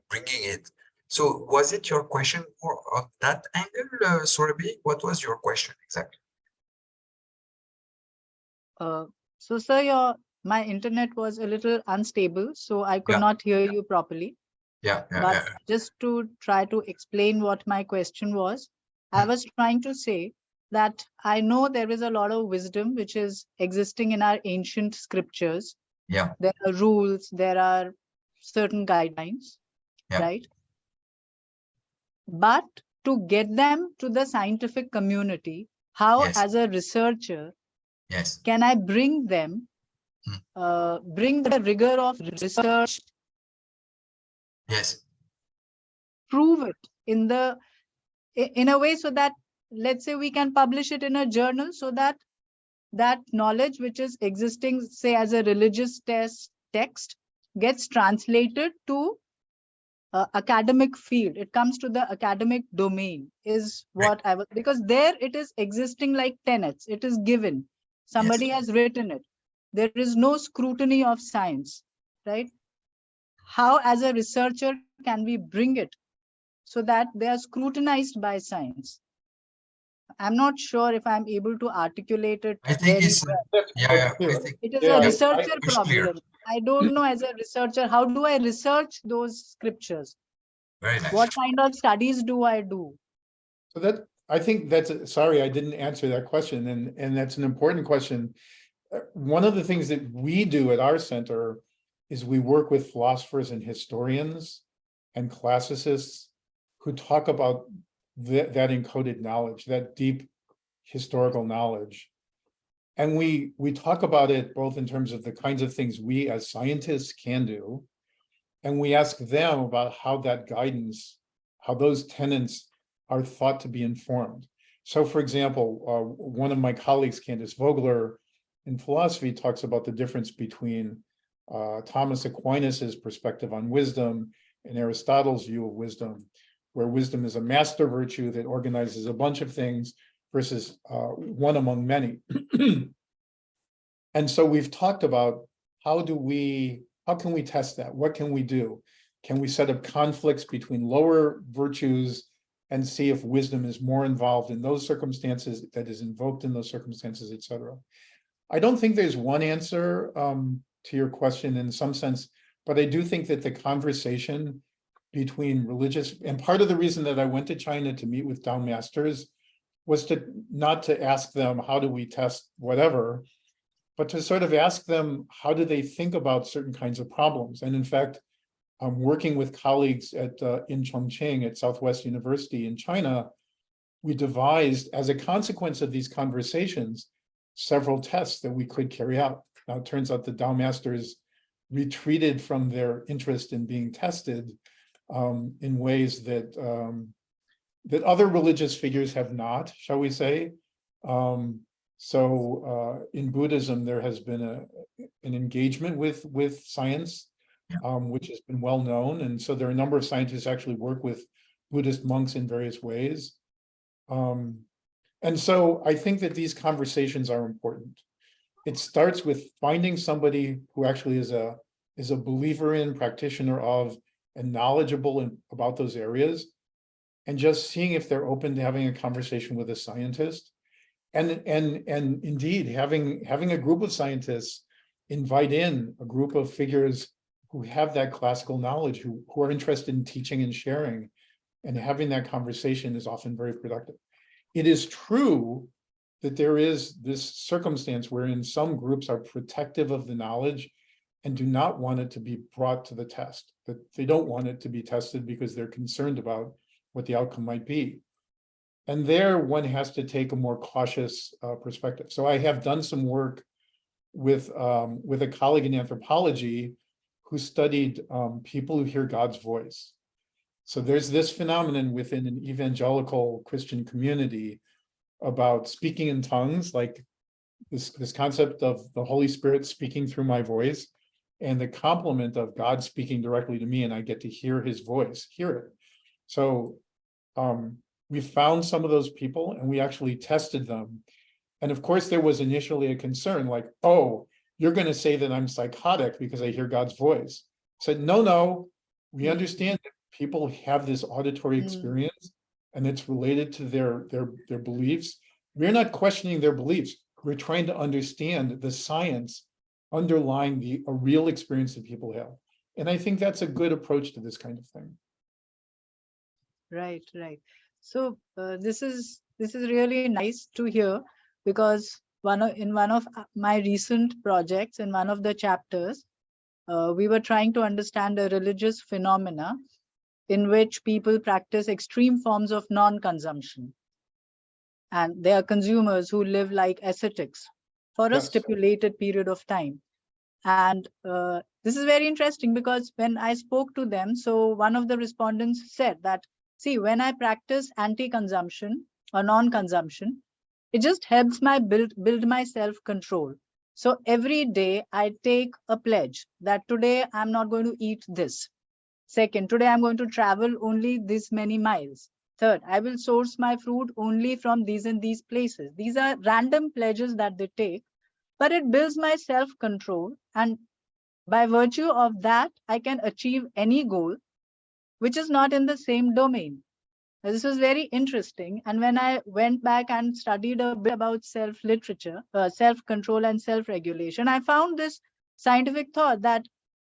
bringing it. So was it your question more on that angle, Surabhi? What was your question exactly? So, sir, my internet was a little unstable, so I could not hear you properly. But just to try to explain what my question was, I was trying to say that I know there is a lot of wisdom which is existing in our ancient scriptures. Yeah. There are rules, there are certain guidelines, right? But to get them to the scientific community, how as a researcher can I bring them, bring the rigor of research, prove it in a way so that, let's say, we can publish it in a journal so that that knowledge which is existing, say, as a religious text gets translated to academic field. It comes to the academic domain is what I was, because there it is existing like tenets. It is given. Somebody has written it. There is no scrutiny of science, right? How as a researcher can we bring it so that they are scrutinized by science? I'm not sure if I'm able to articulate it. I think it's, it is a researcher problem. I don't know as a researcher, how do I research those scriptures? Very nice. What kind of studies do I do? So that, I think that's, sorry, I didn't answer that question. And that's an important question. One of the things that we do at our center is we work with philosophers and historians and classicists who talk about that encoded knowledge, that deep historical knowledge. And we talk about it both in terms of the kinds of things we as scientists can do, and we ask them about how that guidance, how those tenets are thought to be informed. So for example, one of my colleagues, Candace Vogler, in philosophy talks about the difference between Thomas Aquinas's perspective on wisdom and Aristotle's view of wisdom, where wisdom is a master virtue that organizes a bunch of things versus one among many. And so we've talked about how can we test that? What can we do? Can we set up conflicts between lower virtues and see if wisdom is more involved in those circumstances, that is invoked in those circumstances, et cetera? I don't think there's one answer to your question in some sense, but I do think that the conversation between religious, and part of the reason that I went to China to meet with Dao masters was not to ask them, how do we test whatever, but to sort of ask them, how do they think about certain kinds of problems? And in fact, I'm working with colleagues in Chongqing at Southwest University in China. We devised, as a consequence of these conversations, several tests that we could carry out. Now, it turns out the Dao masters retreated from their interest in being tested in ways that that other religious figures have not, shall we say. So in Buddhism, there has been an engagement with science, which has been well known. And so there are a number of scientists who actually work with Buddhist monks in various ways. And so I think that these conversations are important. It starts with finding somebody who actually is a believer in, practitioner of, and knowledgeable about those areas, and just seeing if they're open to having a conversation with a scientist. And indeed having a group of scientists invite in a group of figures who have that classical knowledge, who are interested in teaching and sharing, and having that conversation is often very productive. It is true that there is this circumstance wherein some groups are protective of the knowledge and do not want it to be brought to the test, that they don't want it to be tested because they're concerned about what the outcome might be. And there one has to take a more cautious perspective. So I have done some work with a colleague in anthropology who studied people who hear God's voice. So there's this phenomenon within an evangelical Christian community about speaking in tongues, like this concept of the Holy Spirit speaking through my voice, and the complement of God speaking directly to me, and I get to hear his voice, hear it. So we found some of those people and we actually tested them. And of course, there was initially a concern like, oh, you're going to say that I'm psychotic because I hear God's voice. I said, no, we understand that people have this auditory experience and it's related to their beliefs. We're not questioning their beliefs. We're trying to understand the science underlying a real experience that people have. And I think that's a good approach to this kind of thing. Right. So this is really nice to hear, because in one of my recent projects, in one of the chapters, we were trying to understand a religious phenomena in which people practice extreme forms of non-consumption. And they are consumers who live like ascetics for a stipulated period of time. And this is very interesting because when I spoke to them, so one of the respondents said that, see, when I practice anti-consumption or non-consumption, it just helps my build my self-control. So every day I take a pledge that today I'm not going to eat this. Second, today I'm going to travel only this many miles. Third, I will source my food only from these and these places. These are random pledges that they take, but it builds my self-control. And by virtue of that, I can achieve any goal which is not in the same domain. This was very interesting. And when I went back and studied a bit about self-literature, self-control and self-regulation, I found this scientific thought that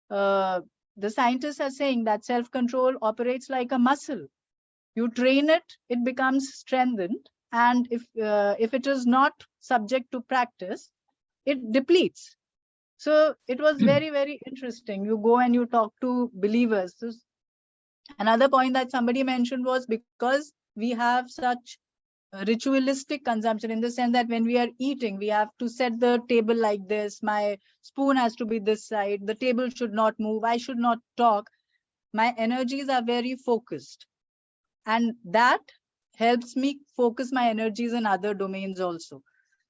the scientists are saying that self-control operates like a muscle. You train it, it becomes strengthened. And if it is not subject to practice, it depletes. So it was very, very interesting. You go and you talk to believers. So another point that somebody mentioned was because we have such ritualistic consumption, in the sense that when we are eating, we have to set the table like this. My spoon has to be this side. The table should not move. I should not talk. My energies are very focused. And that helps me focus my energies in other domains also.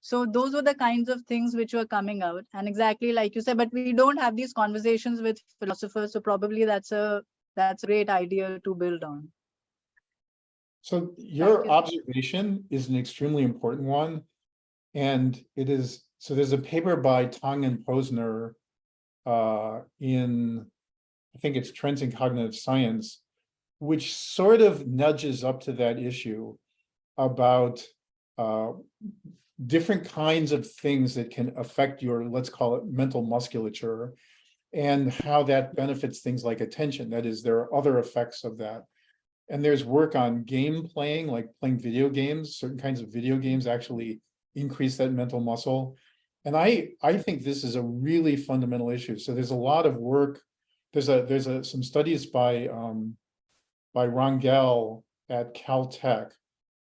So those were the kinds of things which were coming out. And exactly like you said, but we don't have these conversations with philosophers. So probably that's a great idea to build on. So your observation is an extremely important one. And it is, so there's a paper by Tang and Posner in, I think it's Trends in Cognitive Science, which sort of nudges up to that issue about different kinds of things that can affect your, let's call it mental musculature, and how that benefits things like attention. That is, there are other effects of that. And there's work on game playing, like playing video games. Certain kinds of video games actually increase that mental muscle. And I think this is a really fundamental issue. So there's a lot of work. There's some studies by Rangel at Caltech,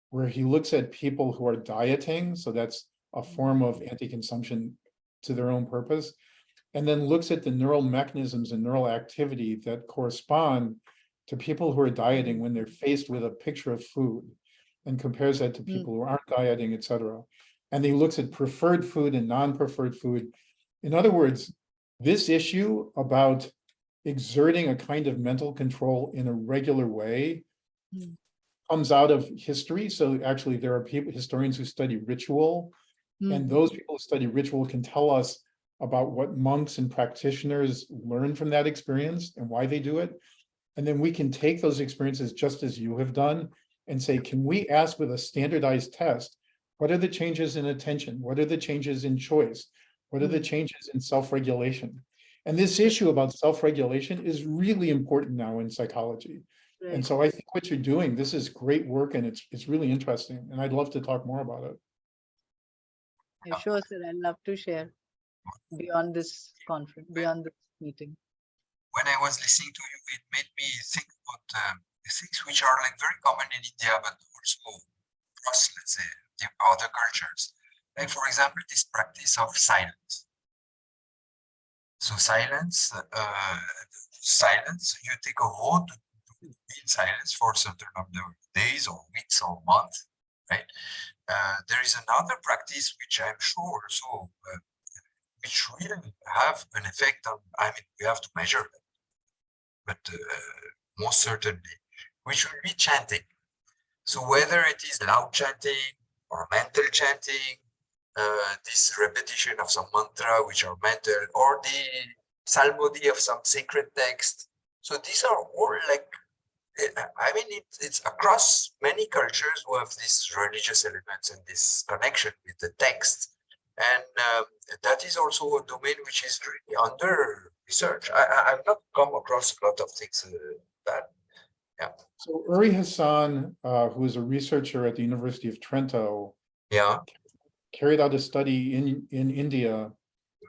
where he looks at people who are dieting. So that's a form of anti-consumption to their own purpose. And then looks at the neural mechanisms and neural activity that correspond to people who are dieting when they're faced with a picture of food, and compares that to people who aren't dieting, et cetera. And he looks at preferred food and non-preferred food. In other words, this issue about exerting a kind of mental control in a regular way comes out of history. So actually there are historians who study ritual, and those people who study ritual can tell us about what monks and practitioners learn from that experience and why they do it. And then we can take those experiences, just as you have done, and say, can we ask with a standardized test, what are the changes in attention? What are the changes in choice? What are the changes in self-regulation? And this issue about self-regulation is really important now in psychology. And Right. so I think what you're doing, this is great work, and it's really interesting, and I'd love to talk more about it. Yeah, sure, sir. I'd love to share beyond this conference, beyond this meeting. When I was listening to you, it made me think about the things which are like very common in India, but also across, let's say, the other cultures. Like, for example, this practice of silence. So silence, you take a vote to be in silence for a certain number of days or weeks or months, right? There is another practice which I'm sure also which will have an effect on, I mean, we have to measure them, but most certainly, which will be chanting. So whether it is loud chanting or mental chanting, this repetition of some mantra which are mental, or the psalmody of some sacred text. So these are all like, I mean, it's across many cultures who have these religious elements and this connection with the text. And that is also a domain which is really under research. I've not come across a lot of things that, yeah. So Uri Hassan, who is a researcher at the University of Trento, Yeah. carried out a study in India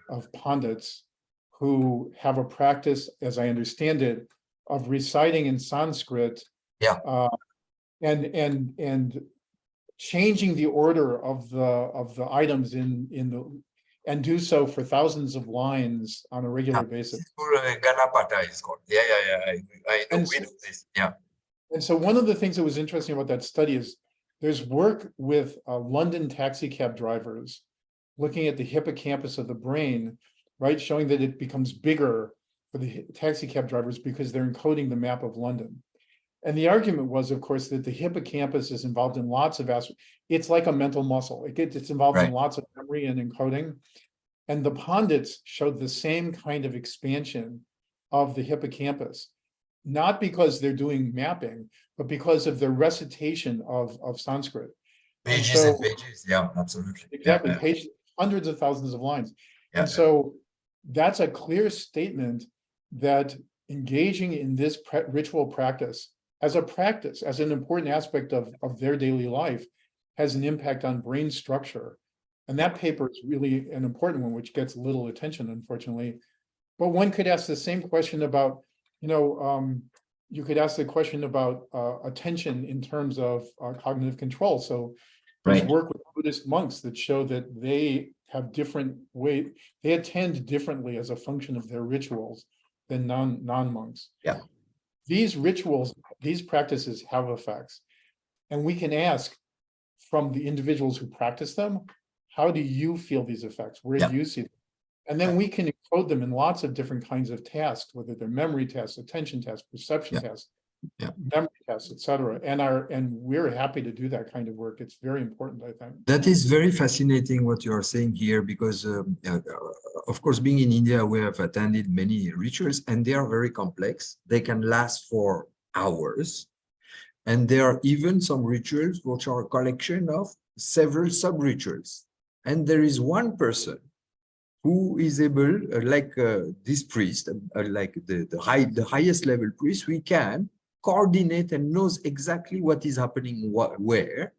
of Pandits who have a practice, as I understand it, of reciting in Sanskrit, Yeah. and changing the order of the items in the, and do so for thousands of lines on a regular basis. Ganapata is called. Yeah. I know And we do this. Yeah. And so one of the things that was interesting about that study is there's work with London taxi cab drivers looking at the hippocampus of the brain, right, showing that it becomes bigger for the taxi cab drivers because they're encoding the map of London. And the argument was, of course, that the hippocampus is involved in lots of aspects. It's like a mental muscle. It's involved in lots of memory and encoding. And the Pandits showed the same kind of expansion of the hippocampus, not because they're doing mapping, but because of their recitation of Sanskrit. Pages and pages. Yeah, absolutely. Exactly, Yeah. pages, hundreds of thousands of lines. Yeah. And so that's a clear statement that engaging in this ritual practice, as an important aspect of their daily life, has an impact on brain structure. And that paper is really an important one, which gets little attention, unfortunately. But one could ask the same question about, you could ask the question about attention in terms of cognitive control. So there's work with Buddhist monks that show that they have different way, they attend differently as a function of their rituals than non-monks. Yeah. These rituals, these practices have effects. And we can ask from the individuals who practice them, how do you feel these effects? Where do you see them? And then we can encode them in lots of different kinds of tasks, whether they're memory tests, attention tests, perception tests, memory tests, etc. And we're happy to do that kind of work. It's very important, I think. That is very fascinating what you are saying here, because of course, being in India, we have attended many rituals and they are very complex. They can last for hours. And there are even some rituals which are a collection of several sub-rituals. And there is one person who is able, like this priest, like the highest level priest, we can coordinate and knows exactly what is happening where.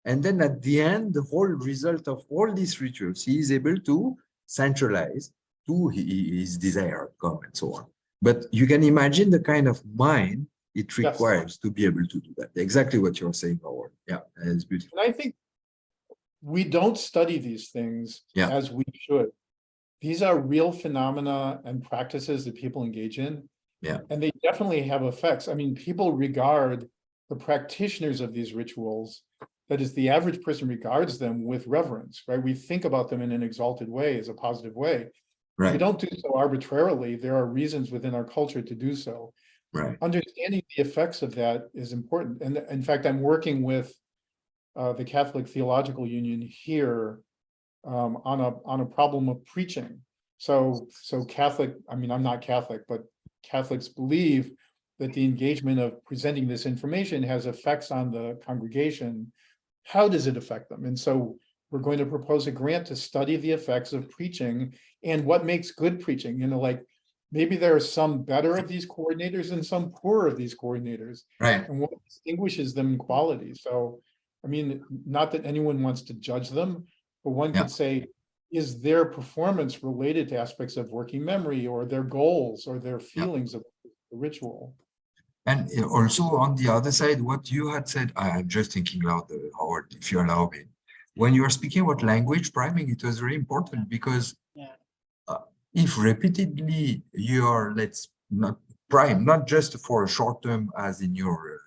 And then at the end, the whole result of all these rituals, he is able to centralize to his desired outcome and so on. But you can imagine the kind of mind it requires to be able to do that. Exactly what you're saying, Howard. Yeah, it's beautiful. And I think we don't study these things as we should. These are real phenomena and practices that people engage in. Yeah. And they definitely have effects. I mean, people regard the practitioners of these rituals, that is, the average person regards them with reverence, right? We think about them in an exalted way, as a positive way. Right. We don't do so arbitrarily. There are reasons within our culture to do so. Right. Understanding the effects of that is important. And in fact, I'm working with the Catholic Theological Union here on a problem of preaching. So Catholic, I mean, I'm not Catholic, but Catholics believe that the engagement of presenting this information has effects on the congregation. How does it affect them? And so we're going to propose a grant to study the effects of preaching and what makes good preaching. Like maybe there are some better of these coordinators and some poorer of these coordinators. Right. And what distinguishes them in quality. So, I mean, not that anyone wants to judge them, but one Yeah. could say, is their performance related to aspects of working memory or their goals or their feelings of the ritual? And also on the other side, what you had said, I'm just thinking loud, Howard, if you allow me. When you are speaking about language priming, it was very important because if repeatedly you are, let's not prime, not just for a short term as in your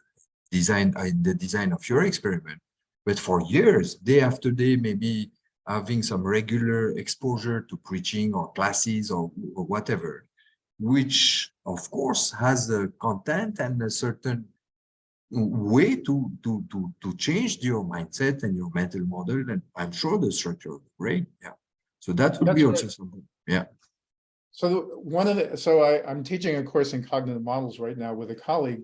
design, the design of your experiment, but for years, day after day, maybe having some regular exposure to preaching or classes or whatever, which of course has a content and a certain way to change your mindset and your mental model, and I'm sure the structure of the brain. Yeah. So that would be That's also right. something. Yeah. So I'm teaching a course in cognitive models right now with a colleague,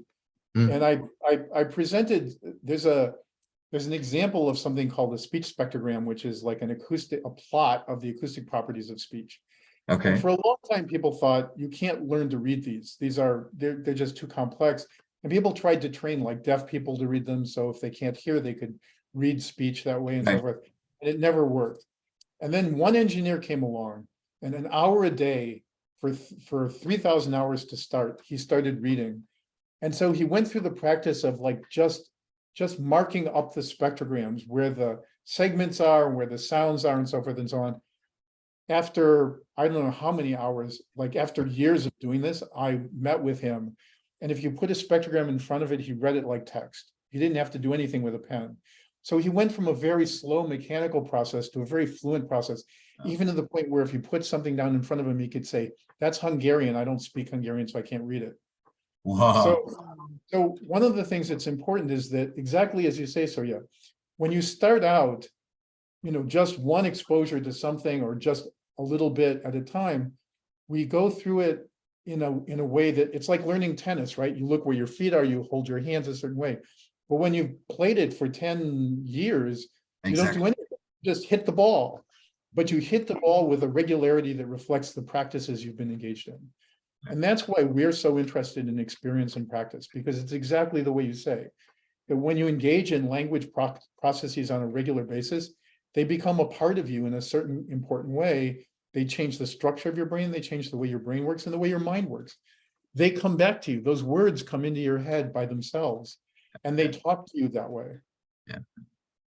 and I presented, there's an example of something called a speech spectrogram, which is like a plot of the acoustic properties of speech. Okay. And for a long time, people thought you can't learn to read these. They're just too complex. And people tried to train like deaf people to read them. So if they can't hear, they could read speech that way and so Right. forth. And it never worked. And then one engineer came along, and an hour a day for 3,000 hours to start, he started reading. And so he went through the practice of like just marking up the spectrograms where the segments are, where the sounds are, and so forth and so on. After, I don't know how many hours, like after years of doing this, I met with him. And if you put a spectrogram in front of it, he read it like text. He didn't have to do anything with a pen. So he went from a very slow mechanical process to a very fluent process, even to the point where if you put something down in front of him, he could say, that's Hungarian. I don't speak Hungarian, so I can't read it. Wow. So one of the things that's important is that, exactly as you say, Surya, when you start out, just one exposure to something or just a little bit at a time, we go through it in a way that it's like learning tennis, right? You look where your feet are, you hold your hands a certain way. But when you've played it for 10 years, you don't do anything, you just hit the ball. But you hit the ball with a regularity that reflects the practices you've been engaged in. And that's why we're so interested in experience and practice, because it's exactly the way you say, that when you engage in language processes on a regular basis, they become a part of you in a certain important way. They change the structure of your brain, they change the way your brain works and the way your mind works. They come back to you. Those words come into your head by themselves, and they talk to you that way. Yeah,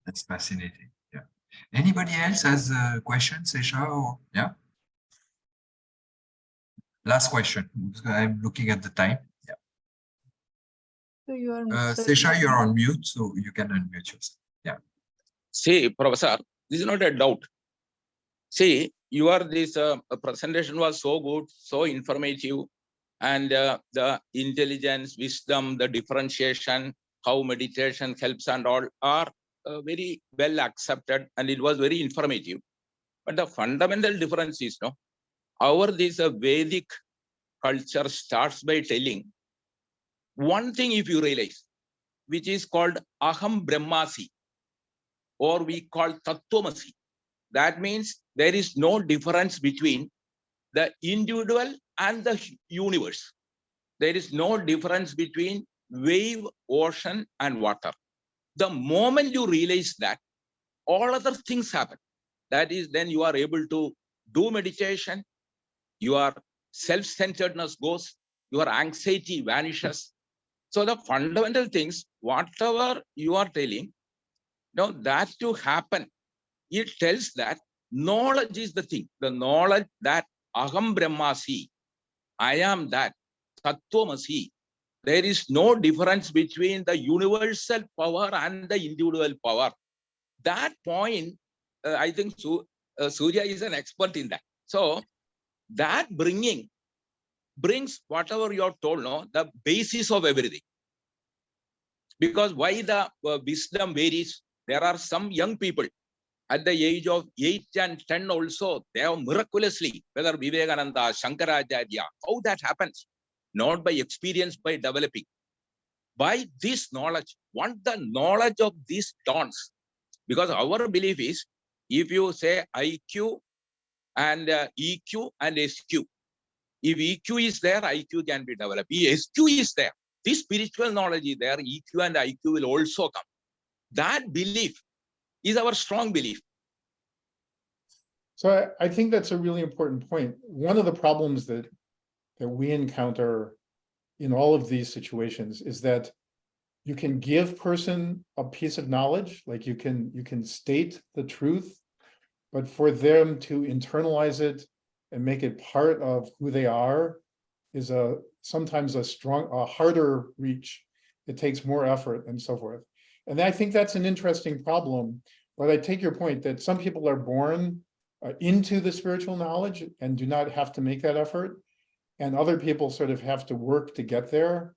that's fascinating. Yeah. Anybody else has a question, Sesha? Or yeah. Last question. I'm looking at the time. Yeah. So you are Sesha, you're on mute, so you can unmute yourself. Yeah. See, Professor, this is not a doubt. See, this presentation was so good, so informative, and the intelligence, wisdom, the differentiation, how meditation helps and all are very well accepted, and it was very informative. But the fundamental difference is, this Vedic culture starts by telling one thing, if you realize, which is called Aham Brahmasi, or we call Tattvamasi. That means there is no difference between the individual and the universe. There is no difference between wave, ocean, and water. The moment you realize that, all other things happen. That is, then you are able to do meditation, your self-centeredness goes, your anxiety vanishes. So the fundamental things, whatever you are telling, that to happen, it tells that knowledge is the thing. The knowledge that Aham Brahmasi, I am that, Tattvamasi. There is no difference between the universal power and the individual power. That point, I think Surya is an expert in that. So that brings whatever you have told, the basis of everything. Because why the wisdom varies? There are some young people at the age of 8 and 10 also, they have miraculously, whether Vivekananda, Shankaracharya, how that happens? Not by experience, by developing. By this knowledge, once the knowledge of these dawns, because our belief is, if you say IQ and EQ and SQ, If EQ is there, IQ can be developed. If SQ is there, this spiritual knowledge is there, EQ and IQ will also come. That belief is our strong belief. So I think that's a really important point. One of the problems that we encounter in all of these situations is that you can give person a piece of knowledge, like you can state the truth, but for them to internalize it and make it part of who they are is sometimes a harder reach. It takes more effort and so forth. And I think that's an interesting problem, but I take your point that some people are born into the spiritual knowledge and do not have to make that effort. And other people sort of have to work to get there,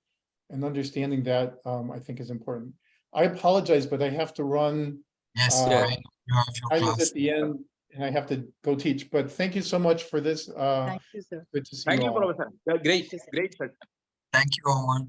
and understanding that I think is important. I apologize, but I have to run. Yes, Yeah. I know you have your Time is class. at the end and I have to go teach, but thank you so much for this. Thank you, sir. Good to see Thank you you, all. Professor. Great, Thank you, sir. great. Thank you, Owen.